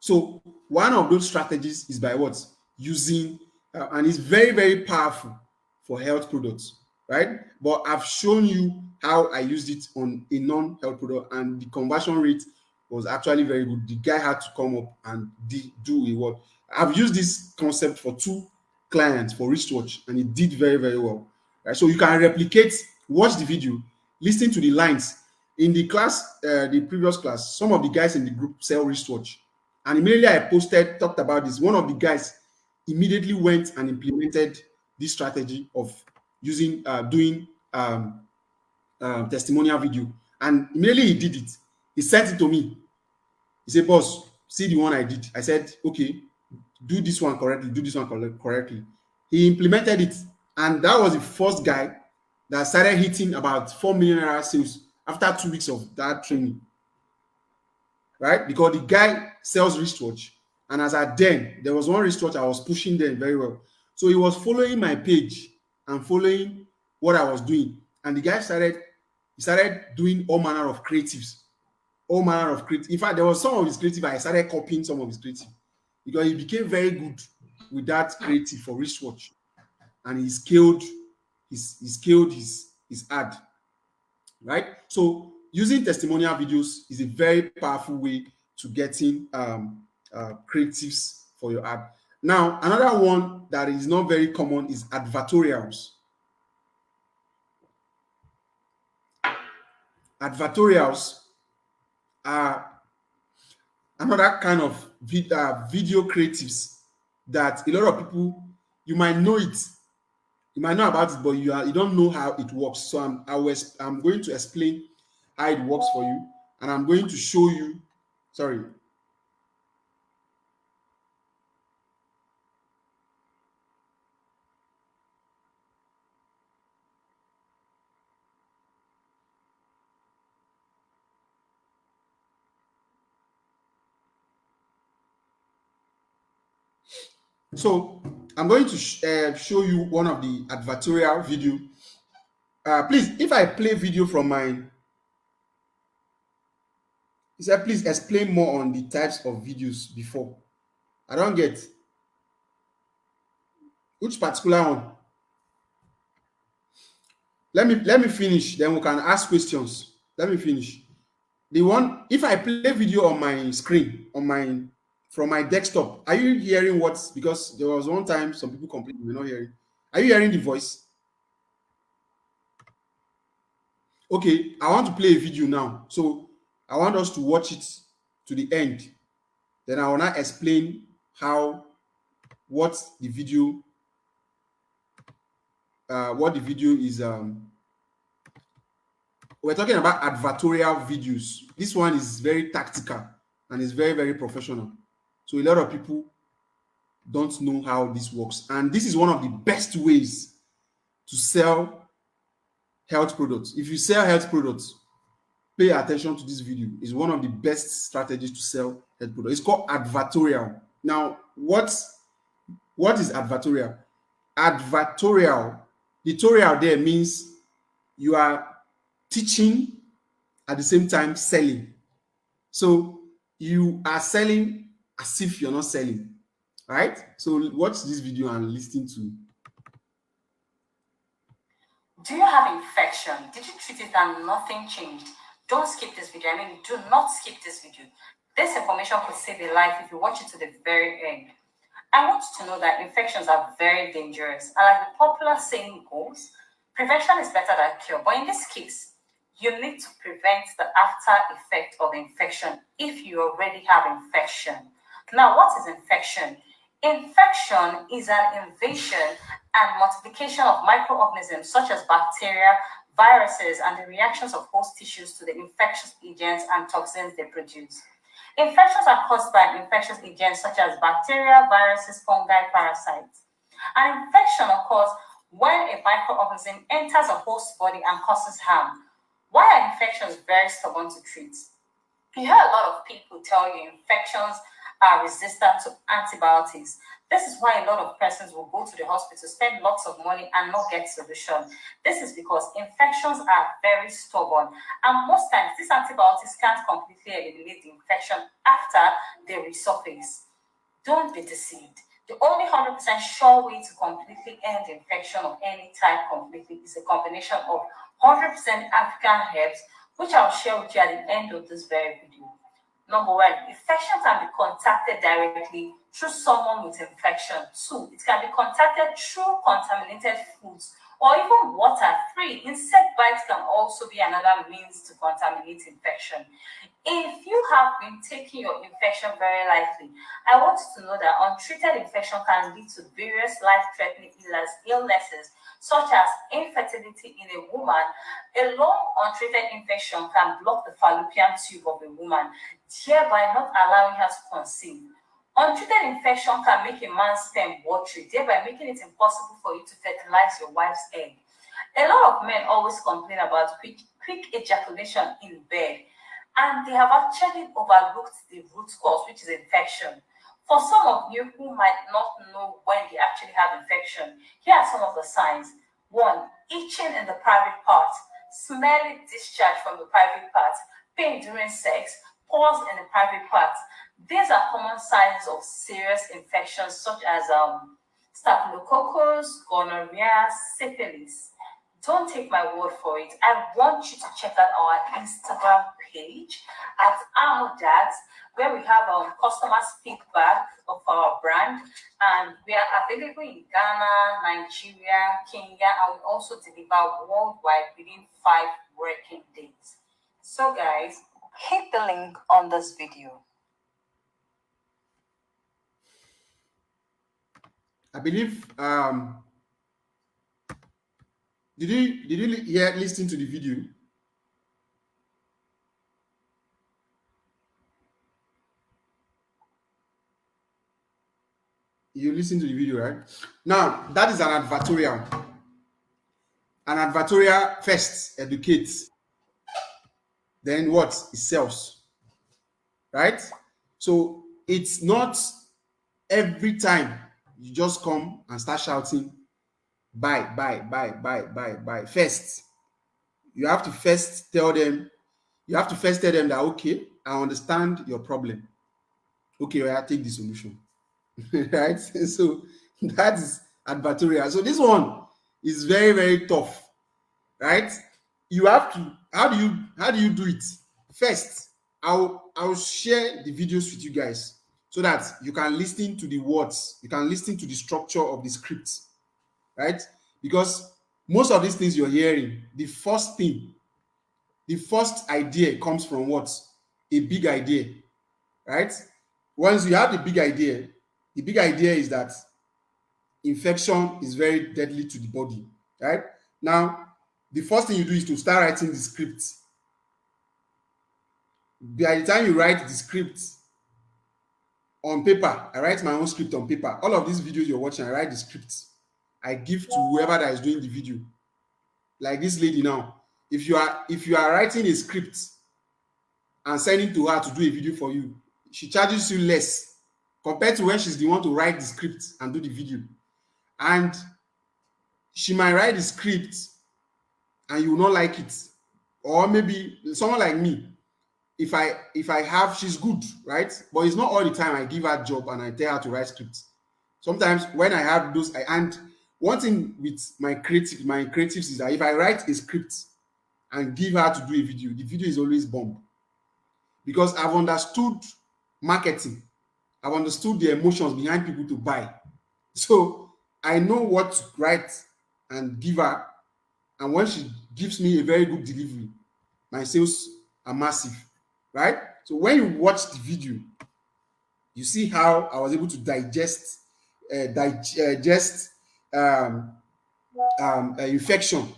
So one of those strategies is by what? Using, and it's very, very powerful for health products, right? But I've shown you how I used it on a non-health product, and the conversion rate was actually very good. The guy had to come up and do a what? I've used this concept for 2 clients for wristwatch, and it did very, very well. Right? So you can replicate, watch the video. listen to the lines. In the class, the previous class, some of the guys in the group sell wristwatch. And immediately I talked about this. One of the guys immediately went and implemented this strategy of using, doing testimonial video. And immediately he did it. He sent it to me. He said, boss, see the one I did. I said, okay, do this one correctly, do this one correctly. He implemented it. And that was the first guy that started hitting about 4 million naira sales after 2 weeks of that training. Right? Because the guy sells wristwatch. And as at then, there was one wristwatch I was pushing them very well. So he was following my page and following what I was doing. And the guy started doing all manner of creatives. All manner of creative. In fact, there was some of his creative. I started copying some of his creative because he became very good with that creative for wristwatch. And he scaled his ad. Right? So using testimonial videos is a very powerful way to getting creatives for your ad. Now, another one that is not very common is advertorials. Advertorials are another kind of video creatives that a lot of people, you might know it, you might know about it, but you don't know how it works. So I'm going to explain how it works for you, and I'm going to show you. Sorry. So I'm going to show you one of the advertorial video. Please, if I play video from mine, he said, please explain more on the types of videos before. I don't get which particular one. Let me finish, then we can ask questions. Let me finish. The one, if I play video on my screen, from my desktop, are you hearing what? Because there was one time some people complained we're not hearing. Are you hearing the voice? Okay, I want to play a video now. So I want us to watch it to the end. Then I will now explain what the video is. We're talking about advertorial videos. This one is very tactical and is very, very professional. So a lot of people don't know how this works. And this is one of the best ways to sell health products. If you sell health products, pay attention to this video. It's one of the best strategies to sell health products. It's called advertorial. Now, what is advertorial? Advertorial, the torial there means you are teaching at the same time selling. So you are selling as if you're not selling. All right? So watch this video and listen to. Do you have infection? Did you treat it and nothing changed? Don't skip this video. I mean, do not skip this video. This information could save a life if you watch it to the very end. I want you to know that infections are very dangerous. And like the popular saying goes, prevention is better than cure. But in this case, you need to prevent the after effect of infection if you already have infection. Now, what is infection? Infection is an invasion and multiplication of microorganisms such as bacteria, viruses, and the reactions of host tissues to the infectious agents and toxins they produce. Infections are caused by infectious agents such as bacteria, viruses, fungi, parasites. An infection occurs when a microorganism enters a host body and causes harm. Why are infections very stubborn to treat? You hear a lot of people tell you infections are resistant to antibiotics. This is why a lot of persons will go to the hospital, spend lots of money and not get solution. This is because infections are very stubborn, and most times these antibiotics can't completely eliminate the infection after they resurface. Don't be deceived. The only 100% sure way to completely end infection of any type completely is a combination of 100% African herbs, which I'll share with you at the end of this very video. Number one, infection can be contacted directly through someone with infection. Two, it can be contacted through contaminated foods or even water-free. Insect bites can also be another means to contaminate infection. If you have been taking your infection very lightly, I want you to know that untreated infection can lead to various life-threatening illnesses, such as infertility in a woman. A long untreated infection can block the fallopian tube of a woman, thereby not allowing her to conceive. Untreated infection can make a man's sperm watery, thereby making it impossible for you to fertilize your wife's egg. A lot of men always complain about quick ejaculation in bed, and they have actually overlooked the root cause, which is infection. For some of you who might not know when they actually have infection, here are some of the signs. 1. Itching in the private part, smelly discharge from the private part, pain during sex, pores in the private part. These are common signs of serious infections such as staphylococcus, gonorrhea, syphilis. Don't take my word for it. I want you to check out our Instagram page at Amodads, where we have customers' feedback of our brand, and we are available in Ghana, Nigeria, Kenya, and we also deliver worldwide within 5 working days. So guys, hit the link on this video. I believe did you listen to the video? You listen to the video, right? Now, that is an advertorial. An advertorial first educates, then what? It sells, right? So it's not every time you just come and start shouting, buy. First, you have to first tell them that, okay, I understand your problem. Okay, I take the solution. Right? So that is advertorial. So this one is very, very tough, right? You have to, how do you do it? First, I'll share the videos with you guys so that you can listen to the words, you can listen to the structure of the script, right? Because most of these things you're hearing, the first idea comes from what? A big idea, right? Once you have the big idea is that infection is very deadly to the body, right? Now, the first thing you do is to start writing the script. By the time you write the script on paper, I write my own script on paper. All of these videos you're watching, I write the script. I give to whoever that is doing the video. Like this lady now. If you are writing a script and sending to her to do a video for you, she charges you less compared to when she's the one to write the script and do the video. And she might write the script and you will not like it. Or maybe someone like me, if I have, she's good, right? But it's not all the time I give her a job and I tell her to write scripts. Sometimes when I have those, and one thing with my creatives is that if I write a script and give her to do a video, the video is always bomb. Because I've understood marketing. I've understood the emotions behind people to buy. So I know what to write and give her. And when she gives me a very good delivery, my sales are massive, right? So when you watch the video, you see how I was able to digest infection,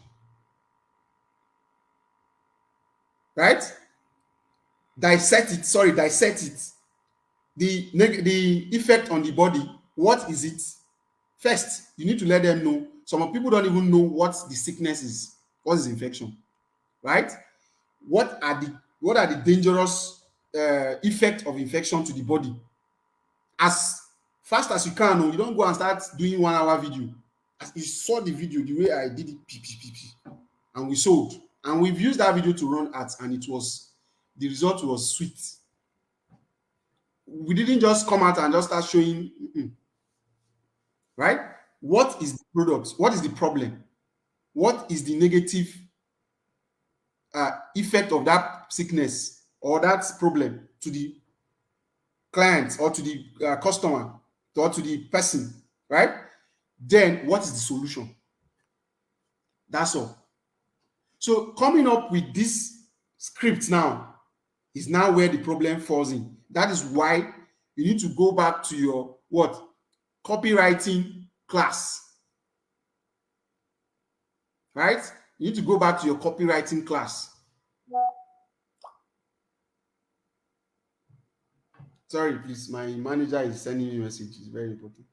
right? Dissect it. The effect on the body, what is it? First, you need to let them know. Some people don't even know what the sickness is. What is infection, right? What are the dangerous effect of infection to the body? As fast as you can. You don't go and start doing 1 hour video. As you saw the video, the way I did it, and we sold. And we've used that video to run ads, and the result was sweet. We didn't just come out and just start showing, right? What is the product? What is the problem? What is the negative effect of that sickness or that problem to the client or to the customer or to the person, right? Then what is the solution? That's all. So coming up with this script now is now where the problem falls in. That is why you need to go back to your what? Copywriting class. Right? You need to go back to your copywriting class. Sorry, please. My manager is sending me a message. It's very important.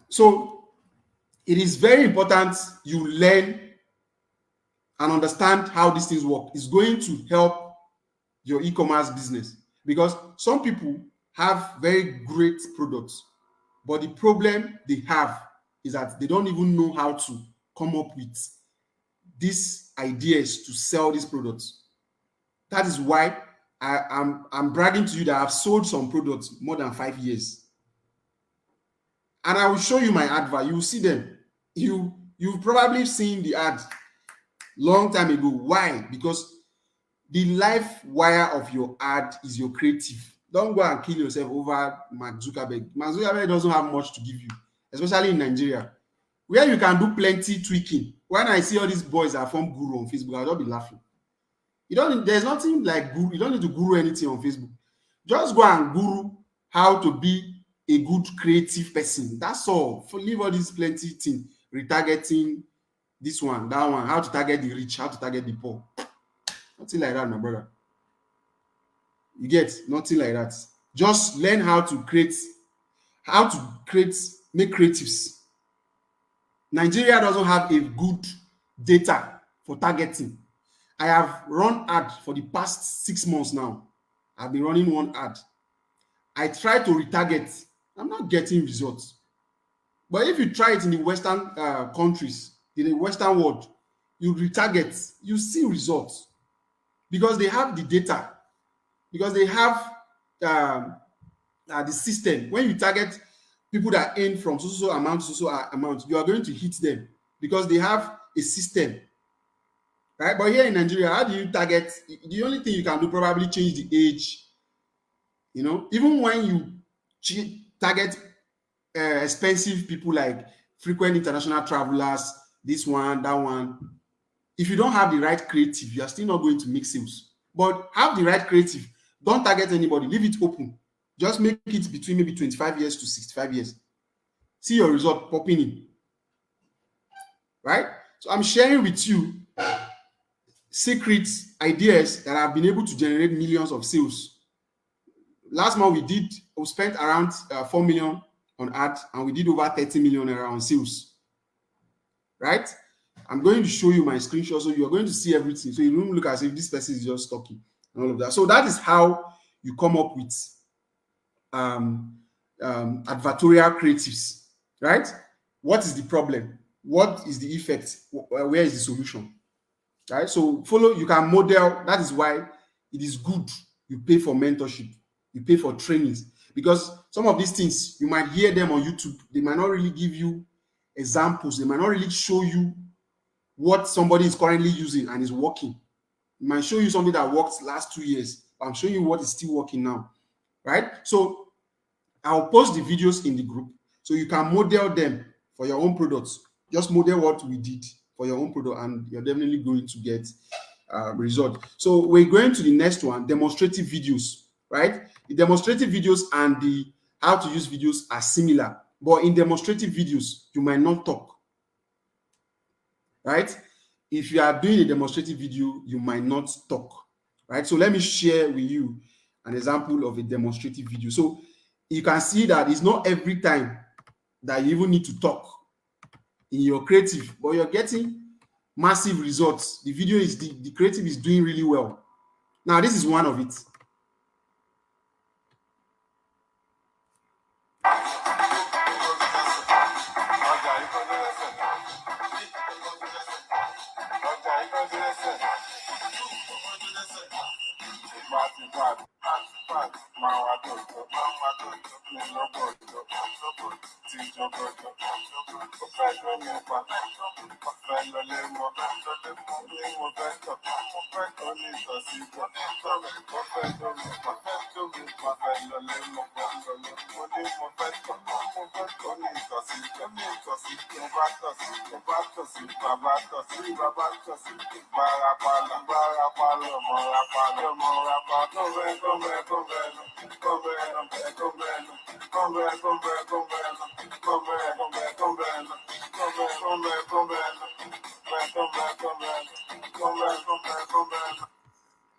So it is very important you learn and understand how these things work. It's going to help your e-commerce business, because some people have very great products, but the problem they have is that they don't even know how to come up with these ideas to sell these products. That is why I'm bragging to you that I've sold some products more than 5 years. And I will show you my advert. You will see them. You've probably seen the ad long time ago. Why? Because the life wire of your ad is your creative. Don't go and kill yourself over Mark Zuckerberg. Mark Zuckerberg doesn't have much to give you, especially in Nigeria, where you can do plenty tweaking. When I see all these boys that form guru on Facebook, I'll just be laughing. There's nothing like guru. You don't need to guru anything on Facebook. Just go and guru how to be a good creative person. That's all. Leave all these plenty thing, retargeting, this one, that one, how to target the rich, how to target the poor. Nothing like that, my brother. You get nothing like that. Just learn how to make creatives. Nigeria doesn't have a good data for targeting. I have run ad for the past 6 months now. I've been running one ad. I try to retarget. I'm not getting results. But if you try it in the Western countries, in the Western world, you retarget, you see results, because they have the data, because they have the system. When you target people that earn from so amount to so amount, you are going to hit them because they have a system. Right? But here in Nigeria, how do you target? The only thing you can do probably change the age. Even when you target expensive people like frequent international travelers, this one, that one, if you don't have the right creative, you are still not going to make sales. But have the right creative. Don't target anybody. Leave it open. Just make it between maybe 25 years to 65 years. See your result popping in. Right? So I'm sharing with you secret ideas that have been able to generate millions of sales. Last month we spent around 4 million on ads, and we did over 30 million around sales. Right? I'm going to show you my screenshot, so you're going to see everything. So you don't look as if this person is just talking and all of that. So that is how you come up with advertorial creatives, right? What is the problem? What is the effect? Where is the solution? Right? So you can model. That is why it is good you pay for mentorship, you pay for trainings, because some of these things you might hear them on YouTube. They might not really give you examples. They might not really show you what somebody is currently using and is working. It might show you something that worked last 2 years, but I'm showing you what is still working now, right? So I'll post the videos in the group so you can model them for your own products. Just model what we did for your own product, and you're definitely going to get result. So we're going to the next one, demonstrative videos, right? The demonstrative videos and the how to use videos are similar, but in demonstrative videos, you might not talk, right? If you are doing a demonstrative video, you might not talk, right? So let me share with you an example of a demonstrative video. So you can see that it's not every time that you even need to talk in your creative, but you're getting massive results. The video is the creative is doing really well. Now, this is one of it.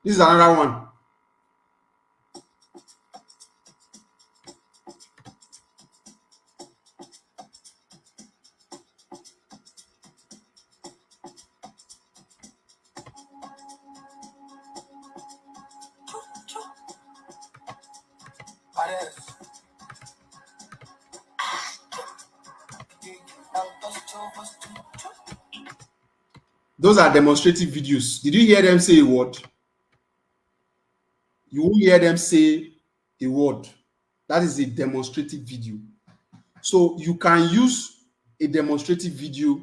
This is another one. Those are demonstrative videos. Did you hear them say a word? You won't hear them say a word. That is a demonstrative video. So you can use a demonstrative video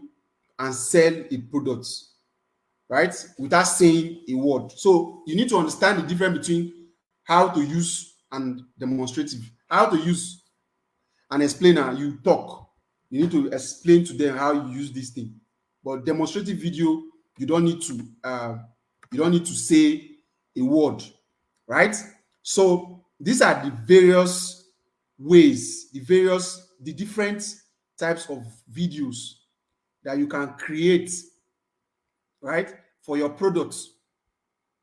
and sell a product, right? Without saying a word. So you need to understand the difference between how to use and demonstrative. How to use an explainer, you talk. You need to explain to them how you use this thing. But demonstrative video, you don't need to say a word, right? So these are the various ways, the different types of videos that you can create, right, for your products,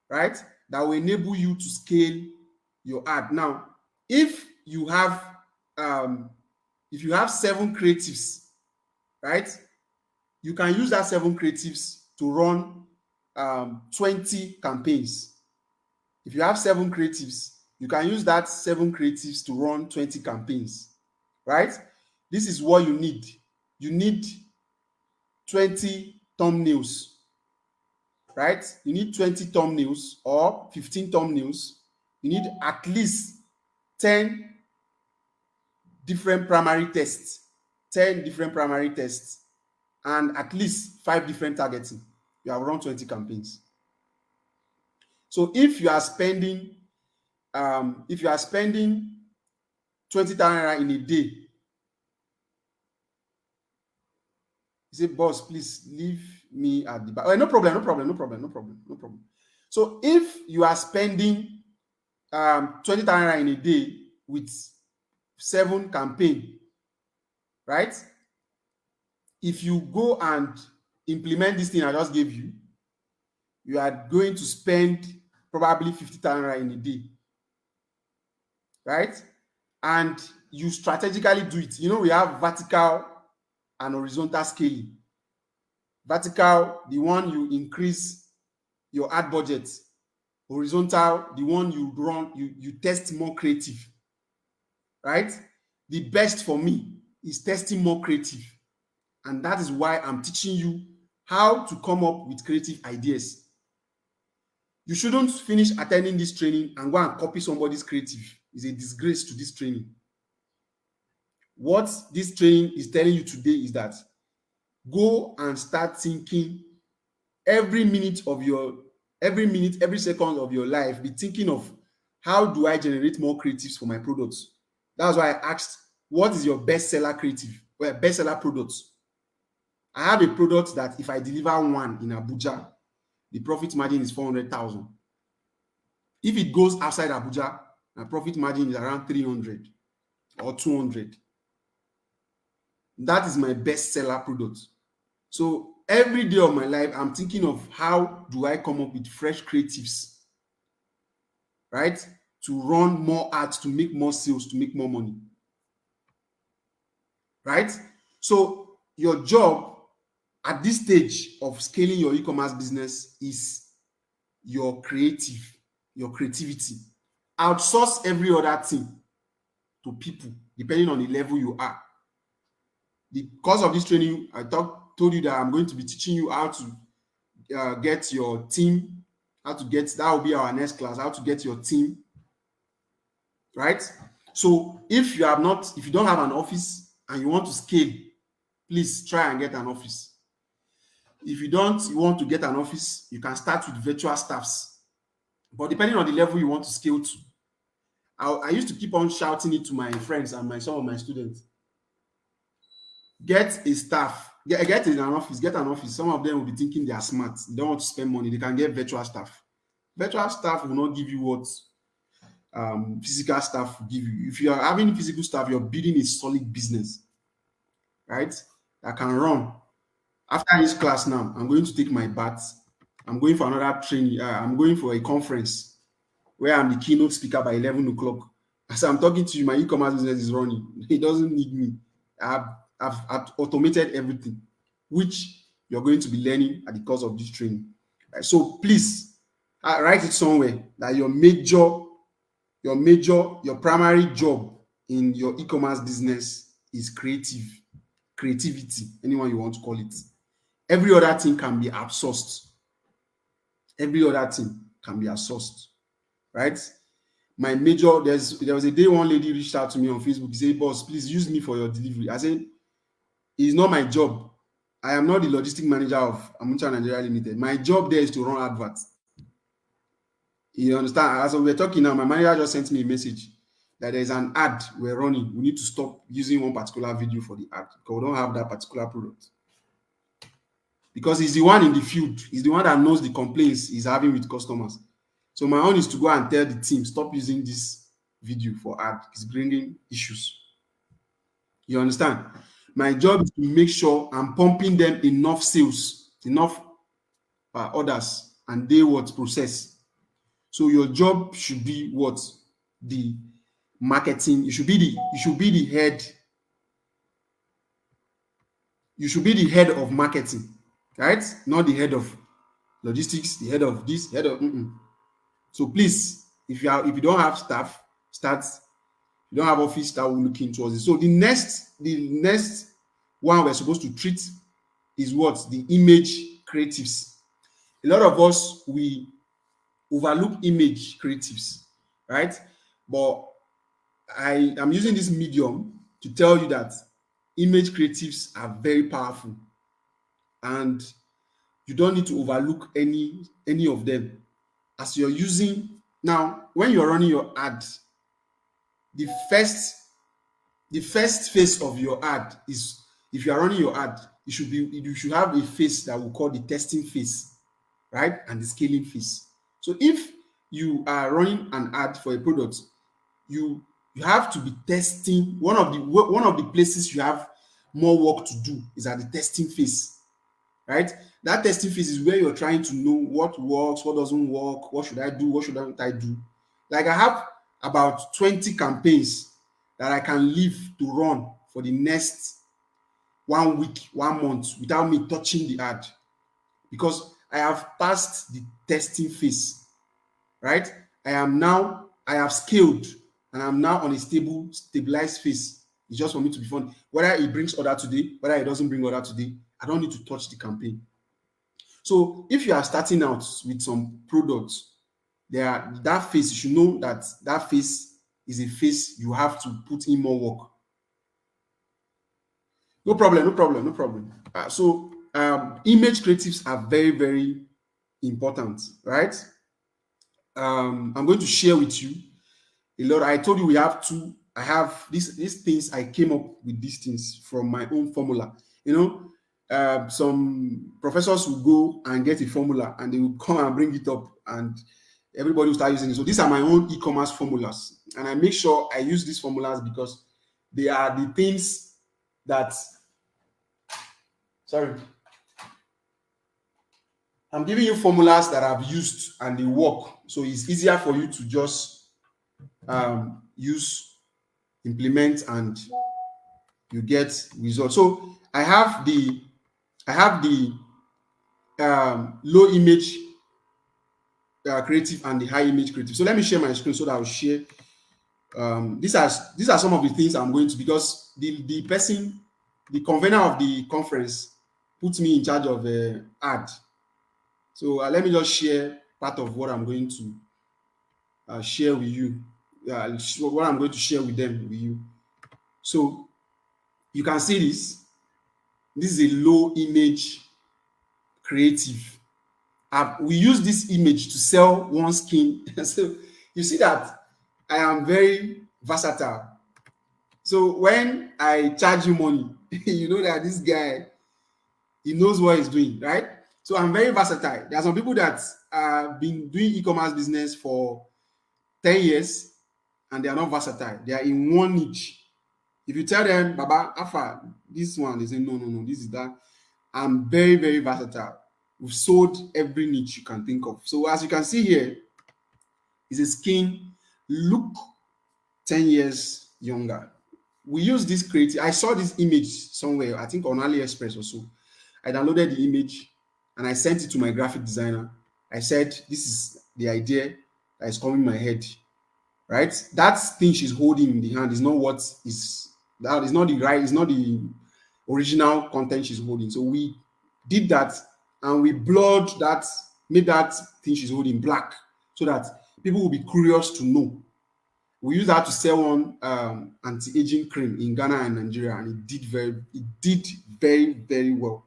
right, that will enable you to scale your ad. Now, if you have 7 creatives, right, you can use that 7 creatives to run 20 campaigns. If you have 7 creatives, you can use that 7 creatives to run 20 campaigns, right? This is what you need. You need 20 thumbnails, right? You need 20 thumbnails or 15 thumbnails. You need at least 10 different primary tests, and at least 5 different targeting. You have run 20 campaigns. So if you are spending 20,000 naira in a day, you say, boss, please leave me at the back. Oh, no problem. So if you are spending 20,000 naira in a day with 7 campaigns, right? If you go and implement this thing I just gave you, you are going to spend probably 50,000 naira in a day, right? And you strategically do it. You know, we have vertical and horizontal scaling. Vertical, the one you increase your ad budget. Horizontal, the one you run, you test more creative, right? The best for me is testing more creative. And that is why I'm teaching you how to come up with creative ideas. You shouldn't finish attending this training and go and copy somebody's creative. It's a disgrace to this training. What this training is telling you today is that go and start thinking every second of your life. Be thinking of, how do I generate more creatives for my products? That's why I asked, what is your bestseller creative? Well, bestseller products. I have a product that if I deliver one in Abuja, the profit margin is 400,000. If it goes outside Abuja, my profit margin is around 300 or 200. That is my bestseller product. So every day of my life, I'm thinking of, how do I come up with fresh creatives, right? To run more ads, to make more sales, to make more money, right? So your job at this stage of scaling your e-commerce business is your creativity. Outsource every other thing to people, depending on the level you are. Because of this training, I told you that I'm going to be teaching you how to get your team, that will be our next class, how to get your team, right? So if you don't have an office and you want to scale, please try and get an office. If you don't want to get an office, you can start with virtual staffs. But depending on the level you want to scale to, I used to keep on shouting it to my friends and some of my students. Get a staff, get in an office, get an office. Some of them will be thinking they are smart. They don't want to spend money. They can get virtual staff. Virtual staff will not give you what physical staff will give you. If you are having physical staff, you're building a solid business, right? That can run. After this class now, I'm going to take my bath. I'm going for another training. I'm going for a conference where I'm the keynote speaker by 11 o'clock. As I'm talking to you, my e-commerce business is running. It doesn't need me. I've automated everything, which you're going to be learning at the course of this training. Right? So please write it somewhere that your primary job in your e-commerce business is creativity, anyone you want to call it. Every other thing can be outsourced. Right? My major, there was a day one lady reached out to me on Facebook. She said, "Boss, please use me for your delivery." I said, "It's not my job. I am not the logistic manager of Amucha Nigeria Limited. My job there is to run adverts." You understand? As we're talking now, my manager just sent me a message that there's an ad we're running. We need to stop using one particular video for the ad because we don't have that particular product. Because he's the one in the field. He's the one that knows the complaints he's having with customers. So my own is to go and tell the team, stop using this video for ad. It's bringing issues. You understand? My job is to make sure I'm pumping them enough sales, enough orders, and they what process. So your job should be what? The marketing. You should be the head. You should be the head of marketing, right? Not the head of logistics, the head of this, head of. So please, if you don't have staff, you don't have office, that will look into it. So the next one we're supposed to treat is what? The image creatives. A lot of us, we overlook image creatives, right? But I am using this medium to tell you that image creatives are very powerful and you don't need to overlook any of them. As you're using now, when you're running your ad, the first phase of your ad is, if you are running your ad, you should have a phase that we call the testing phase, right? And the scaling phase. So if you are running an ad for a product, you have to be testing. One of the places you have more work to do is at the testing phase, right? That testing phase is where you're trying to know what works, what doesn't work, what should I do, what shouldn't I do. Like I have about 20 campaigns that I can leave to run for the next 1 week, 1 month without me touching the ad because I have passed the testing phase, right? I have scaled and I'm now on a stabilized phase. It's just for me to be fun. Whether it brings order today, whether it doesn't bring order today, I don't need to touch the campaign. So if you are starting out with some products, that phase, you should know that phase is a phase you have to put in more work. No problem. So image creatives are very, very important, right? I'm going to share with you a lot. I told you I have these things. I came up with these things from my own formula. Some professors will go and get a formula and they will come and bring it up and everybody will start using it. So these are my own e-commerce formulas. And I make sure I use these formulas because they are the things that, I'm giving you formulas that I've used and they work. So it's easier for you to just implement and you get results. So I have the low image creative and the high image creative. So let me share my screen so that I'll share. These are some of the things I'm going to, because the convener of the conference puts me in charge of the ad. So let me just share part of what I'm going to share with you. What I'm going to share with you. So you can see this. This is a low image creative. We use this image to sell one skin. So you see that I am very versatile. So when I charge you money, you know that this guy, he knows what he's doing, right? So I'm very versatile. There are some people that have been doing e-commerce business for 10 years and they are not versatile. They are in one niche. If you tell them, Baba, Alpha, this one, they say, no, this is that. I'm very, very versatile. We've sold every niche you can think of. So as you can see here, is a skin look 10 years younger. We use this creative. I saw this image somewhere, I think on AliExpress or so. I downloaded the image and I sent it to my graphic designer. I said, this is the idea that is coming in my head, right? That thing she's holding in the hand is not what is, that is not the right, it's not the original content she's holding. So we did that and we blurred that, made that thing she's holding black so that people will be curious to know. We used that to sell one anti-aging cream in Ghana and Nigeria, and it did very, very well.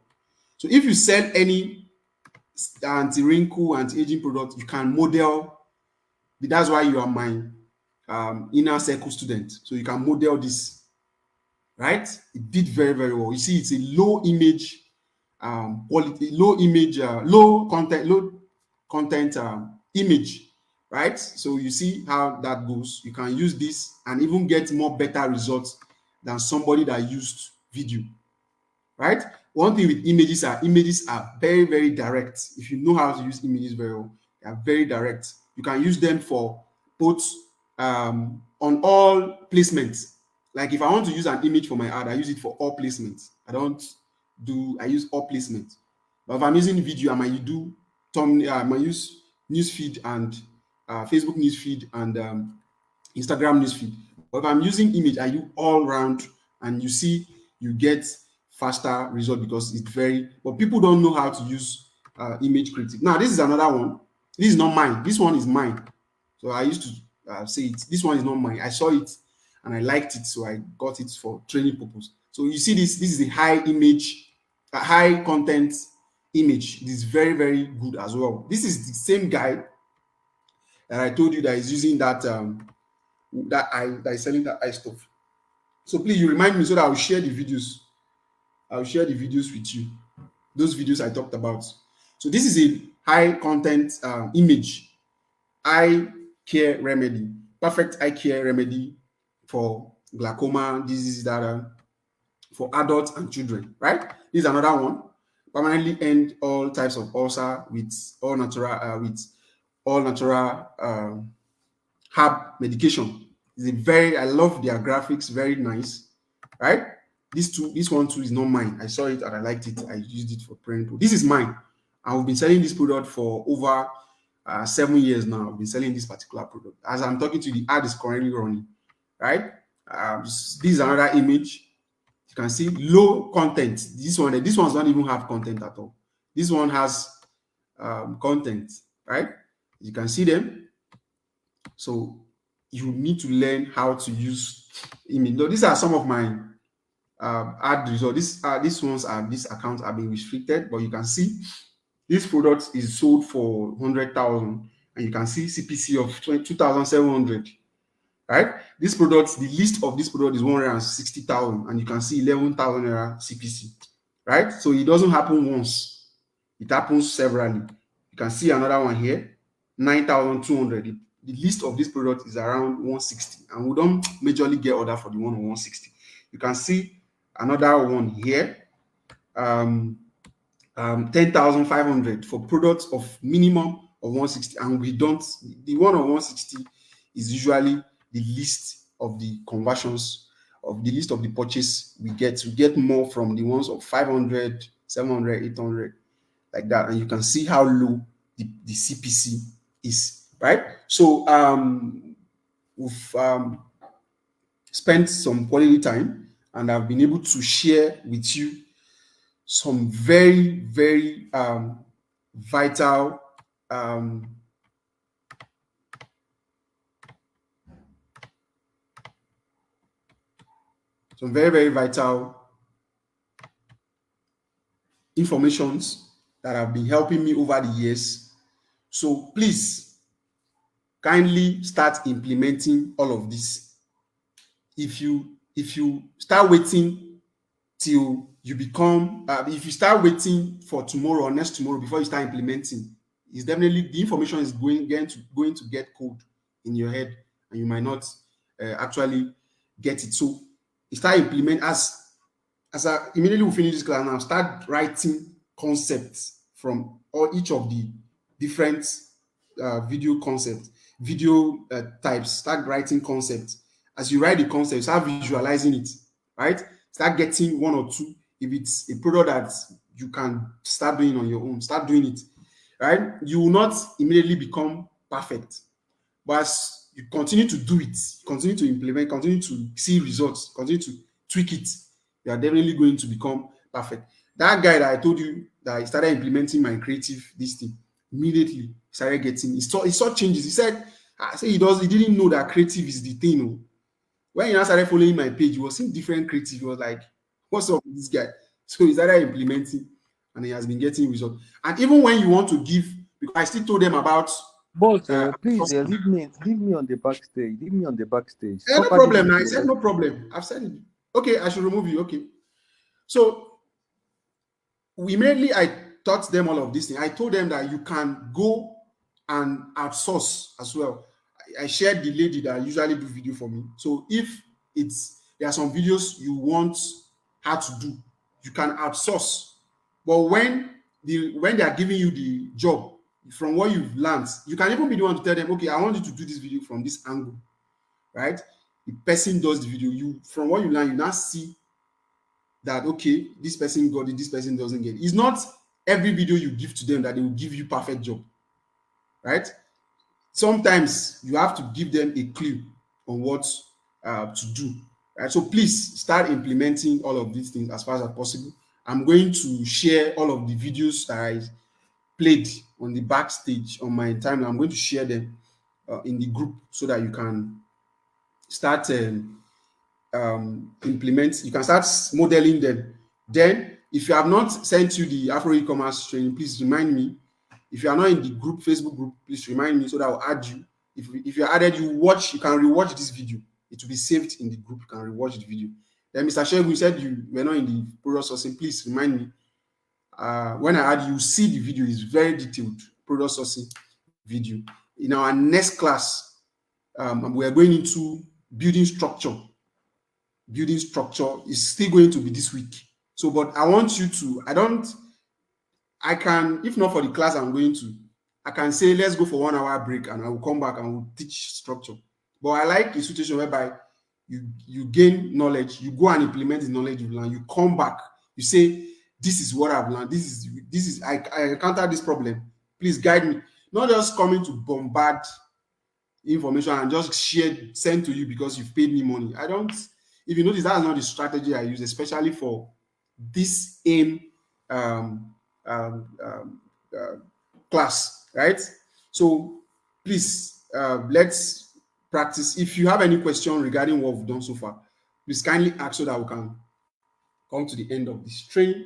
So if you sell any anti-wrinkle, anti-aging product, you can model. That's why you are my inner circle student. So you can model this, right? It did very, very well. You see, it's a low image quality, low content image, right? So you see how that goes. You can use this and even get more better results than somebody that used video, right? One thing with images are very, very direct. If you know how to use images very well, they are very direct. You can use them for both on all placements. Like if I want to use an image for my ad, I use it for all placements. I use all placements. But if I'm using video, I might do thumbnail, I might use newsfeed and Facebook newsfeed and Instagram newsfeed. But if I'm using image, I do all round, and you see you get faster result because it's very. But people don't know how to use image creative. Now this is another one. This is not mine. This one is mine. So I used to say it. This one is not mine. I saw it and I liked it, so I got it for training purpose. So you see this. This is a high image, a high content image. It is very, very good as well. This is the same guy that I told you that is using that that is selling that eye stuff. So please, you remind me so that I'll share the videos. I'll share the videos with you. Those videos I talked about. So this is a high content image eye care remedy, perfect eye care remedy for glaucoma, diseases that for adults and children, right? This is another one. Permanently end all types of ulcer with all natural herb medication. I love their graphics, very nice, right? This one too is not mine. I saw it and I liked it. I used it for training. This is mine. I've been selling this product for over 7 years now. I've been selling this particular product. As I'm talking to you, the ad is currently running, right? This is another image. You can see low content. This one does not even have content at all. This one has content, right? You can see them. So you need to learn how to use image. Now, these are some of my ad results. These accounts are being restricted, but you can see this product is sold for 100,000, and you can see CPC of 2,700. Right? This product, the list of this product is 160,000, and you can see 11,000 CPC. Right? So it doesn't happen once; it happens severally. You can see another one here, 9,200. The list of this product is around 160, and we don't majorly get order for the one on 160. You can see another one here, 10,500 for products of minimum of 160, and we don't. The one on 160 is usually the list of the conversions of the list of the purchase we get more from the ones of 500, 700, 800, like that, and you can see how low the CPC is, right? So we've spent some quality time, and I've been able to share with you some very, very vital informations that have been helping me over the years. So please kindly start implementing all of this. If you start waiting till you become if you start waiting for tomorrow or next tomorrow before you start implementing, it's definitely the information is going to get cold in your head, and you might not actually get it. So you start implement as I immediately we finish this class now, start writing concepts from each of the different video concepts, video types. Start writing concepts. As you write the concepts, start visualizing it, right? Start getting one or two. If it's a product that you can start doing on your own, start doing it, right? You will not immediately become perfect, but as you continue to do it, continue to implement, continue to see results, continue to tweak it, you are definitely going to become perfect. That guy that I told you that I started implementing my creative this thing, immediately started getting he saw changes. He said, I say he didn't know that creative is the thing. Oh. When he now started following my page, he was seeing different creative. He was like, what's up with this guy? So he started implementing and he has been getting results. And even when you want to give, because I still told them about Boss, please leave me on the backstage. Leave me on the backstage. no Stop adding problem. me Now to I said your- no problem. I've said it. Okay, I should remove you. Okay. So immediately I taught them all of this thing. I told them that you can go and outsource as well. I shared the lady that usually do video for me. So if there are some videos you want her to do, you can outsource. But when they are giving you the job from what you've learned, you can even be the one to tell them, okay, I want you to do this video from this angle, right? The person does the video. You from what you learn, you now see that okay, this person got it, this person doesn't get it. It's not every video you give to them that they will give you perfect job, right? Sometimes you have to give them a clue on what to do, right? So please start implementing all of these things as far as possible. I'm going to share all of the videos that I played on the backstage on my timeline. I'm going to share them in the group so that you can start implement. You can start modeling them. Then, if you have not sent you the Afro e-commerce training, please remind me. If you are not in the group, Facebook group, please remind me so that I'll add you. If you're added, you can rewatch this video. It will be saved in the group. You can rewatch the video. Then Mr. Shegun, you said you were not in the product sourcing. Please remind me. When I add you, see the video. It's very detailed product sourcing video. In our next class, we are going into building structure. Building structure is still going to be this week. So, but I want you to, I can, if not for the class I'm going to, I can say, let's go for 1 hour break and I will come back and we'll teach structure. But I like a situation whereby you gain knowledge, you go and implement the knowledge you've learned, you come back, you say, this is what I've learned, this is, I encountered this problem, please guide me. Not just coming to bombard information and just send to you because you've paid me money. If you notice, that's not the strategy I use, especially for this class, right? So please, let's practice. If you have any question regarding what we've done so far, please kindly ask so that we can come to the end of this training.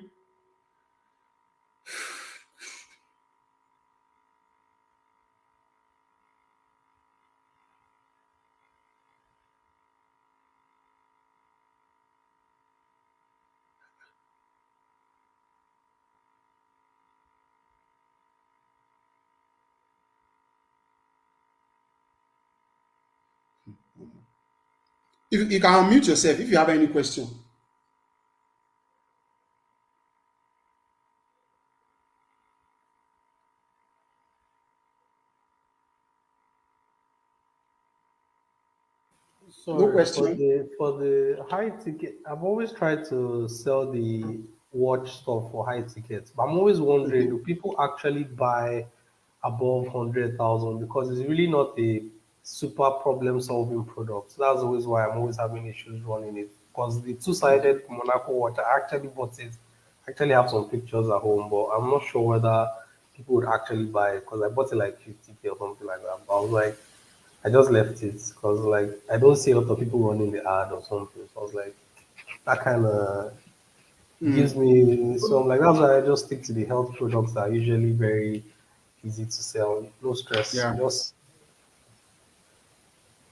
If you can unmute yourself if you have any question. No Sorry, question. for the high ticket, I've always tried to sell the watch stuff for high tickets, but I'm always wondering, do people actually buy above 100,000? Because it's really not a super problem solving product. So that's always why I'm always having issues running it. Because the two-sided Monaco watch, I actually bought it. I actually have some pictures at home, but I'm not sure whether people would actually buy it because I bought it like 50K or something like that. But I was like, I just left it because like I don't see a lot of people running the ad or something. So I was like, that kind of gives me, so I'm like, that's why I just stick to the health products that are usually very easy to sell. No stress. Yeah. Just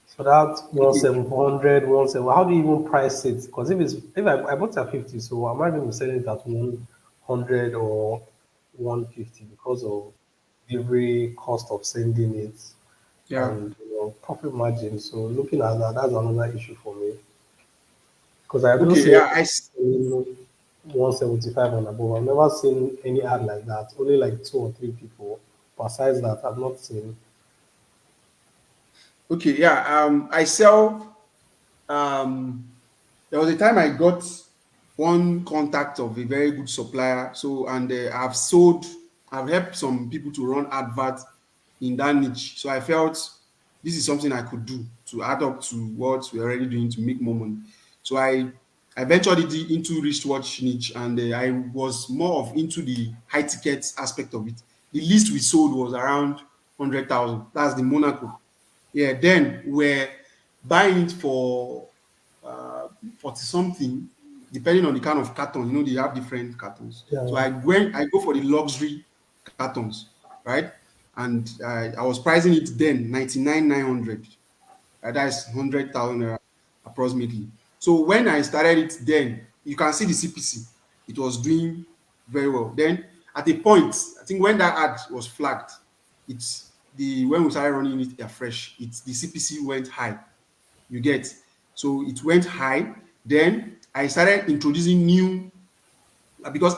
so that one Okay. seven four hundred, 17. How do you even price it? Because if I bought it at 50, so I might even be selling it at 100 or 150 because of delivery cost of sending it Yeah. and profit margin. So looking at that, that's another issue for me because I don't Okay. see Yeah. any 175 and above. I've never seen any ad like that. Only like two or three people. Besides that, I've not seen. Okay. Yeah. I sell. There was a time I got one contact of a very good supplier. So, and I've helped some people to run adverts in that niche. So I felt this is something I could do to add up to what we're already doing to make more money. So I ventured into wristwatch niche, and I was more of into the high ticket aspect of it. The least we sold was around 100,000. That's the Monaco. Yeah, then we're buying it for 40 something, depending on the kind of carton. You know, they have different cartons. So Yeah, I go for the luxury cartons, right? And I was pricing it then 99,900. That is 100,000 naira approximately. So when I started it then, you can see the CPC. It was doing very well. Then at a point, I think when that ad was flagged, it's the when we started running it afresh, it's the CPC went high. You get, so it went high. Then I started introducing new, because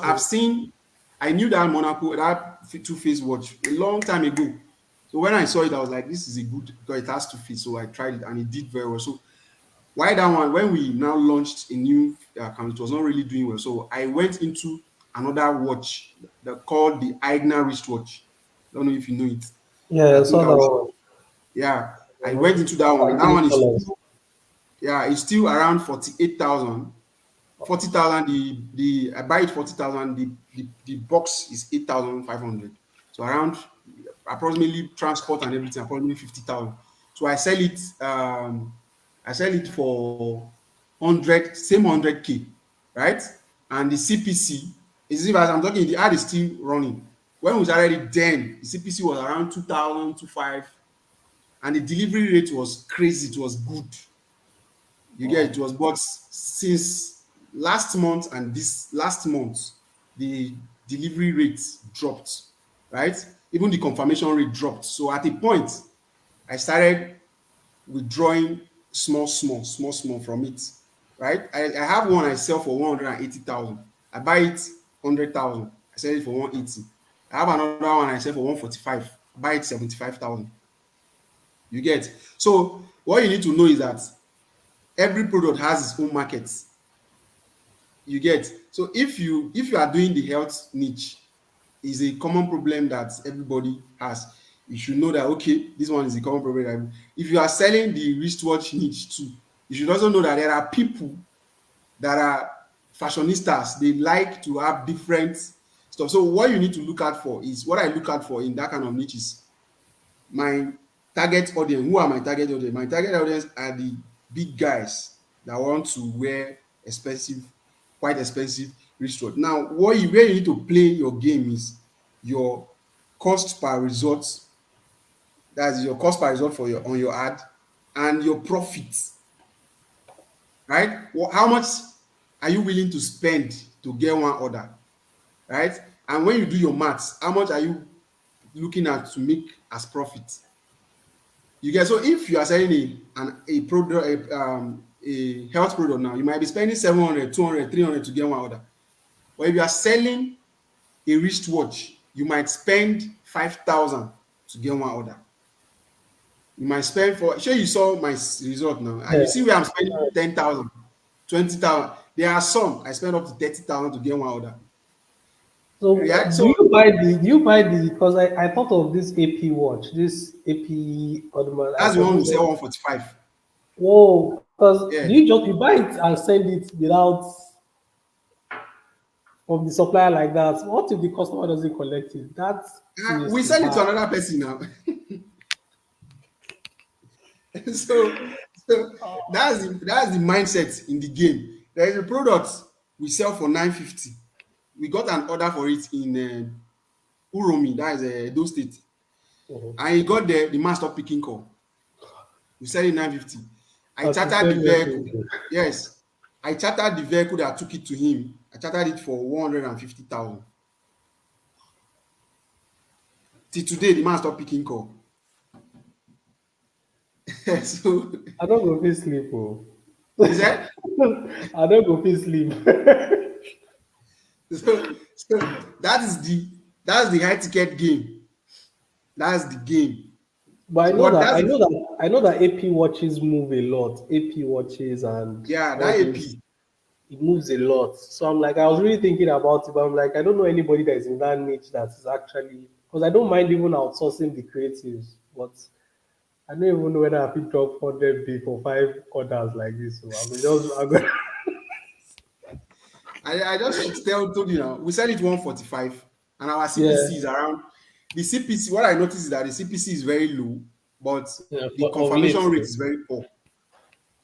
I knew that Monaco, that two-face watch a long time ago. So when I saw it, I was like, this is a good, because it has two feet. So I tried it and it did very well. So why that one? When we now launched a new account, it was not really doing well. So I went into another watch that called the Aigner wristwatch. I don't know if you know it. yeah, I I think saw I that was, one. yeah, I went into that one. That Three one is colors. still, yeah, it's still around 48,000. 40,000, the I buy it 40,000, the box is 8,500. So around approximately transport and everything, approximately 50,000. So I sell it for 100, same 100K, right? And the CPC is, if as I'm talking, the ad is still running. When we started it then, the CPC was around 2,000, 2,500, and the delivery rate was crazy. It was good. You get, it was, but since last month and this last month, the delivery rate dropped, right? Even the confirmation rate dropped. So at a point, I started withdrawing small from it, right? I have one I sell for 180,000. I buy it 100,000. I sell it for 180. I have another one I sell for 145. I buy it 75,000. You get. So what you need to know is that every product has its own market. You get. So if you are doing the health niche, is a common problem that everybody has. You should know that, okay, this one is a common problem. If you are selling the wristwatch niche too, you should also know that there are people that are fashionistas. They like to have different stuff. So what you need to look out for is, what I look out for in that kind of niche is my target audience. Who are my target audience? My target audience are the big guys that want to wear expensive, quite expensive wristwatch. Now, where you need to play your game is your cost per result. That's your cost per result for your on your ad, and your profits, right? How much are you willing to spend to get one order, right? And when you do your maths, how much are you looking at to make as profit? You get. So if you are selling a product, a health product now, you might be spending 700, 200, 300 to get one order. But if you are selling a wristwatch, you might spend 5,000 to get one order. You might spend for, sure, you saw my result now, and Yeah. you see where I'm spending 10,000, 20,000. There are some I spend up to 30,000 to get one order. So Yeah. do So you buy the because I thought of this AP watch, this AP Audemars. I that's the one we forget sell what. 145. Whoa, because Yeah. you buy it and send it without from the supplier like that? What if the customer doesn't collect it? That We is sell it to bad. another person now. so so that's the mindset in the game. There is a product we sell for 950. We got an order for it in Uromi, that is Edo State. And he got there, the man stopped picking call. We sell it 950. I That's the chartered the same vehicle. message. Yes. I chartered the vehicle that took it to him. I chartered it for 150,000. Till today, the man stopped picking call. So I don't go fit sleep. Oh. he said, I don't go fit sleep. so that's the high ticket game. That's the game. But I know But that that's I know that AP watches move a lot. AP watches and yeah, all that AP. those, it moves a lot. So I'm like, I was really thinking about it, but I'm like, I don't know anybody that is in that niche that is actually, because I don't mind even outsourcing the creatives, but I don't even know whether I could drop 100 for 5 orders like this. So I'm going I just told you now, we sell it 145, and our CPC is around the CPC. What I noticed is that the CPC is very low, but yeah, the confirmation rate is very poor.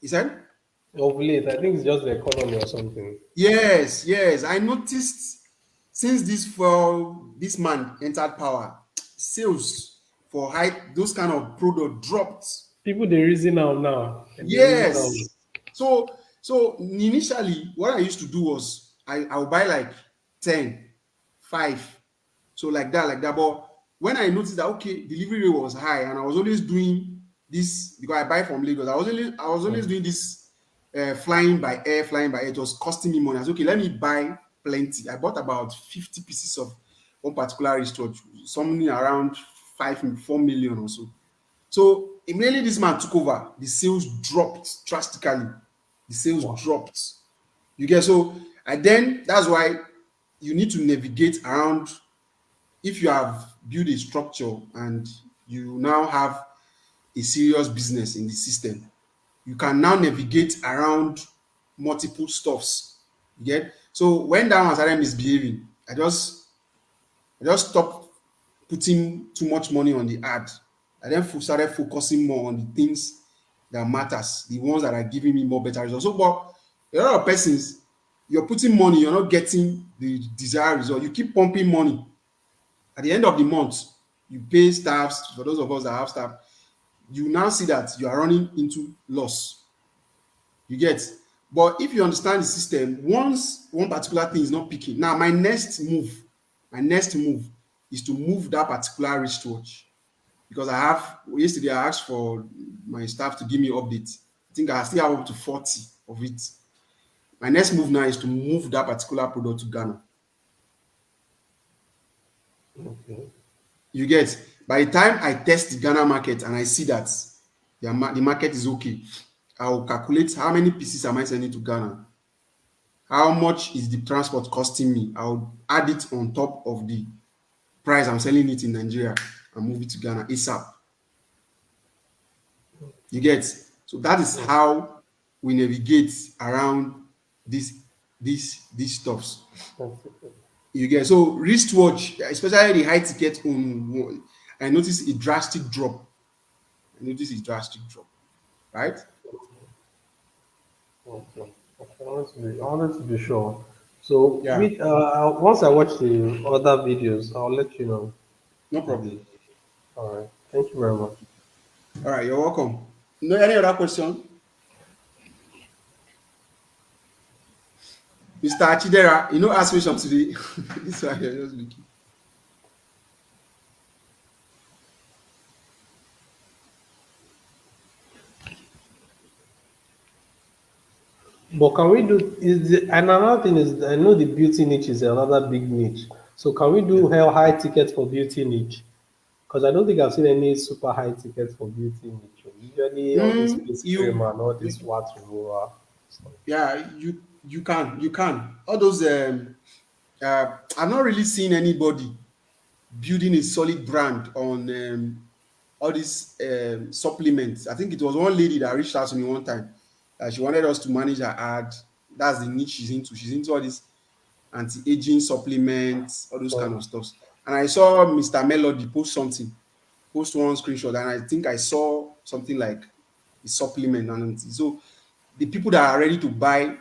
You said? of late, I think it's just the economy or something. Yes. I noticed since this man entered power, sales for those kind of product dropped. People they reason now. Yes. So initially, what I used to do was I would buy like 10, 5, so like that. But when I noticed that okay, delivery rate was high, and I was always doing this because I buy from Lagos. I was always doing this flying by air. It was costing me money. I said, okay, let me buy plenty. I bought about 50 pieces of one particular wristwatch, something around 4 million or so. So immediately this man took over, the sales dropped drastically. The sales dropped. You get so, and then that's why you need to navigate around. If you have built a structure and you now have a serious business in the system, you can now navigate around multiple stuffs. You get so when that one started misbehaving, I just stopped putting too much money on the ad. I then started focusing more on the things that matters, the ones that are giving me more better results. So, but a lot of persons, you're putting money, you're not getting the desired result. You keep pumping money. At the end of the month, you pay staffs. For those of us that have staff, you now see that you are running into loss. You get. But if you understand the system, once one particular thing is not picking, now my next move is to move that particular wristwatch. Because yesterday I asked for my staff to give me updates. I think I still have up to 40 of it. My next move now is to move that particular product to Ghana. Okay. You get, by the time I test the Ghana market and I see that the market is okay, I will calculate how many pieces am I sending to Ghana, how much is the transport costing me. I'll add it on top of the price I'm selling it in Nigeria and move it to Ghana ASAP. You get, so that is how we navigate around these stuffs. You get, so wristwatch, especially the high ticket one, I noticed a drastic drop. Right? Okay. I wanted to be sure. So Yeah. once I watch the other videos, I'll let you know. No problem. All right. Thank you very much. All right, you're welcome. No, any other question? Mr. Achidera, ask me something today. This one here, just looking. But can we do and another thing is I know the beauty niche is another big niche. So can we do high tickets for beauty niche? Because I don't think I've seen any super high tickets for beauty niche. Usually all this face cream and all this wax removal stuff. Yeah, you can. All those I've not really seen anybody building a solid brand on all these supplements. I think it was one lady that reached out to me one time. She wanted us to manage her ad. That's the niche she's into. She's into all these anti-aging supplements, all those kind of stuff. And I saw Mr. Melody post one screenshot, and I think I saw something like a supplement. And so the people that are ready to buy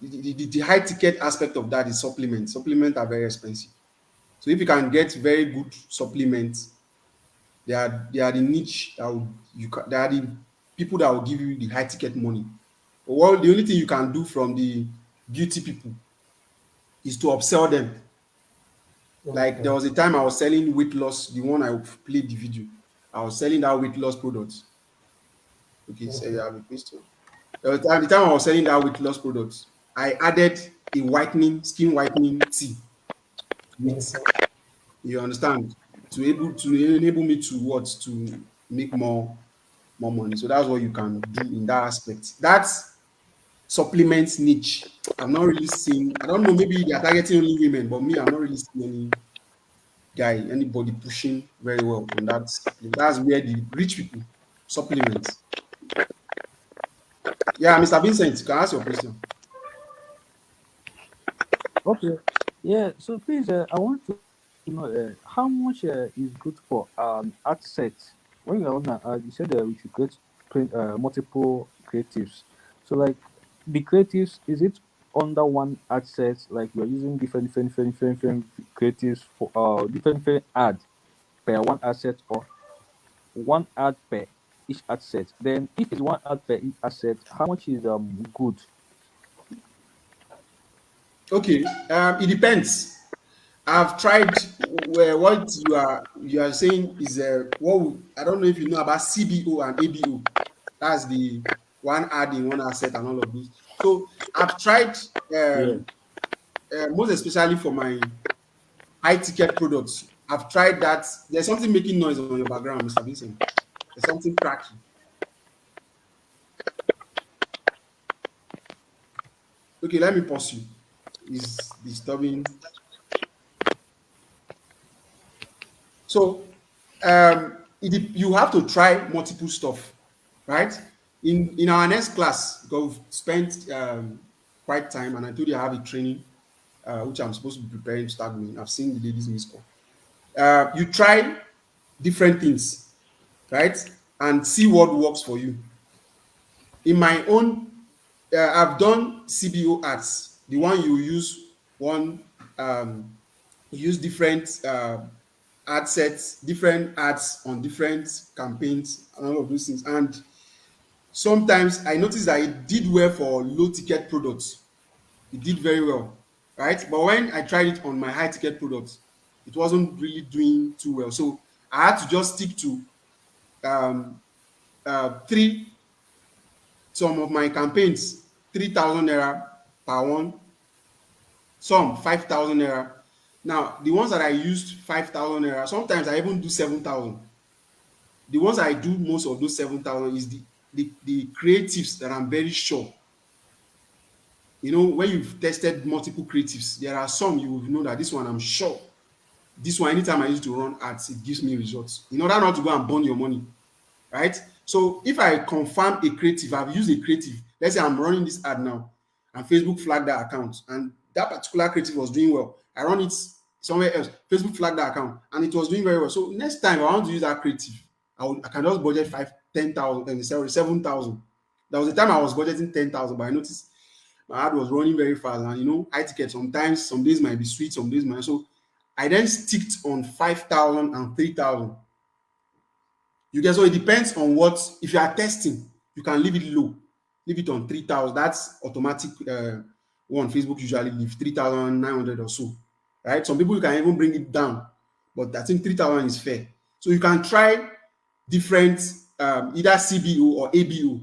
the high ticket aspect of that is supplements. Supplements are very expensive. So if you can get very good supplements, they are the niche that they are the people that will give you the high ticket money. But the only thing you can do from the beauty people is to upsell them. Like there was a time I was selling weight loss, the one I played the video. I was selling that weight loss products. Okay, so you have a question. The time I was selling that weight loss products, I added a skin whitening tea. You understand? To enable me to make more money. So that's what you can do in that aspect. That's supplements niche. I'm not really seeing, I don't know, maybe they are targeting only women, but me, I'm not really seeing anybody pushing very well on that. That's where the rich people supplements. Yeah, Mr. Vincent, you can ask your question. Okay. Yeah. So please, I want to know how much is good for art set. When you're on you said we should create multiple creatives. So like the creatives, is it under one ad set? Like you're using different creatives for different ad per one asset, or one ad per each asset? Then if it's one ad per each asset, how much is good? Okay, it depends. I've tried what you are saying is I don't know if you know about CBO and ABO. That's the one ad in one asset and all of those. So I've tried most especially for my high ticket products. I've tried that. There's something making noise on your background, Mr. Vincent. There's something cracking. Okay, let me pause you. It's disturbing. So you have to try multiple stuff, right? In our next class, because we've spent quite time, and I told you I have a training which I'm supposed to be preparing to start doing. I've seen the ladies' miss call. You try different things, right? And see what works for you. In my own, I've done CBO ads. The one you use you use different ad sets, different ads on different campaigns, and all of those things. And sometimes I noticed that it did well for low ticket products. It did very well, right? But when I tried it on my high ticket products, it wasn't really doing too well. So I had to just stick to some of my campaigns, 3,000 naira per one, some 5,000 naira. Now, the ones that I used 5,000 naira, sometimes I even do 7,000. The ones I do most of those 7,000 is the creatives that I'm very sure. You know, when you've tested multiple creatives, there are some you will know that this one I'm sure. This one, anytime I use to run ads, it gives me results. In order not to go and burn your money, right? So if I confirm a creative, I've used a creative. Let's say I'm running this ad now, and Facebook flagged that account, and that particular creative was doing well. I run it somewhere else. Facebook flagged that account, and it was doing very well. So next time I want to use that creative, I can just budget 10,000 and 7,000. There was a time I was budgeting 10,000, but I noticed my ad was running very fast, and you know, high ticket. Sometimes some days might be sweet, some days might. So I then sticked on 5,000 and 3,000. You get, so it depends on what. If you are testing, you can leave it low, leave it on 3,000. That's automatic one. Facebook usually leave 3,900 or so, right? Some people you can even bring it down, but I think 3,000 is fair. So you can try different either CBO or ABO.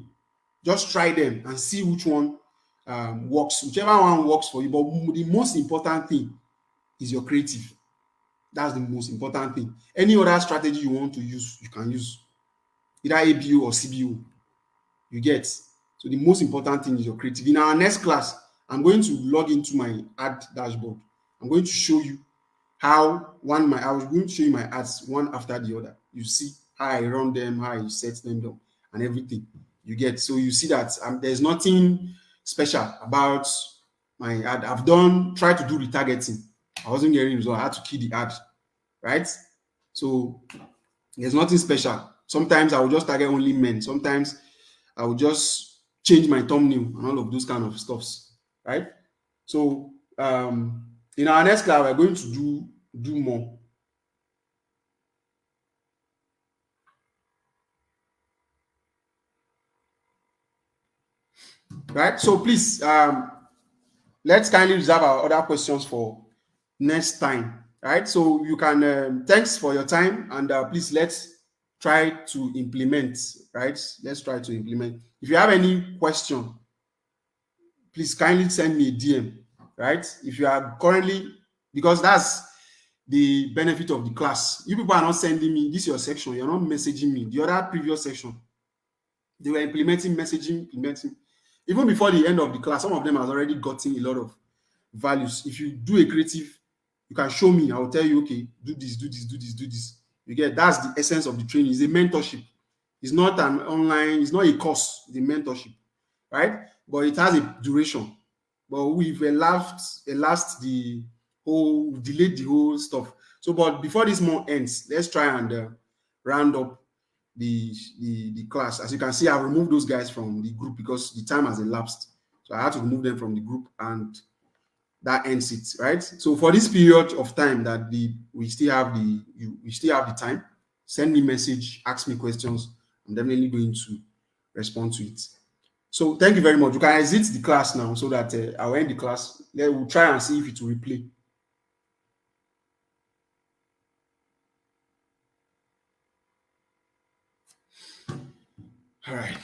Just try them and see which one works, whichever one works for you. But the most important thing is your creative. That's the most important thing. Any other strategy you want to use, you can use either ABO or CBO. You get. So the most important thing is your creative. In our next class, I'm going to log into my ad dashboard. I'm going to show you how I was going to show you my ads one after the other. You see how I run them, how I set them down, and everything. You get. So you see that there's nothing special about my ad. I've tried to do retargeting. I wasn't getting results. I had to kill the ad, right? So there's nothing special. Sometimes I will just target only men. Sometimes I will just change my thumbnail and all of those kind of stuffs, right? So in our next class, we're going to do more. Right? So please, let's kindly reserve our other questions for next time. Right? So you can, thanks for your time, and please let's try to implement. Right? Let's try to implement. If you have any question, please kindly send me a DM. Right? If you are currently, because that's the benefit of the class. You people are not sending me this your section. You're not messaging me. The other previous section, they were implementing messaging, implementing. Even before the end of the class, some of them has already gotten a lot of values. If you do a creative, you can show me. I will tell you, okay, do this, do this, do this, do this. You get, that's the essence of the training. It's a mentorship. It's not an online. It's not a course. It's a mentorship, right? But it has a duration. But we've elapsed the whole, delayed the whole stuff. So, but before this month ends, let's try and round up the class. As you can see, I've removed those guys from the group because the time has elapsed. So I had to remove them from the group, and that ends it, right? So for this period of time that we still have the time, send me message, ask me questions. I'm definitely going to respond to it. So thank you very much. You can exit the class now so that I'll end the class. Then we'll try and see if it will replay. All right.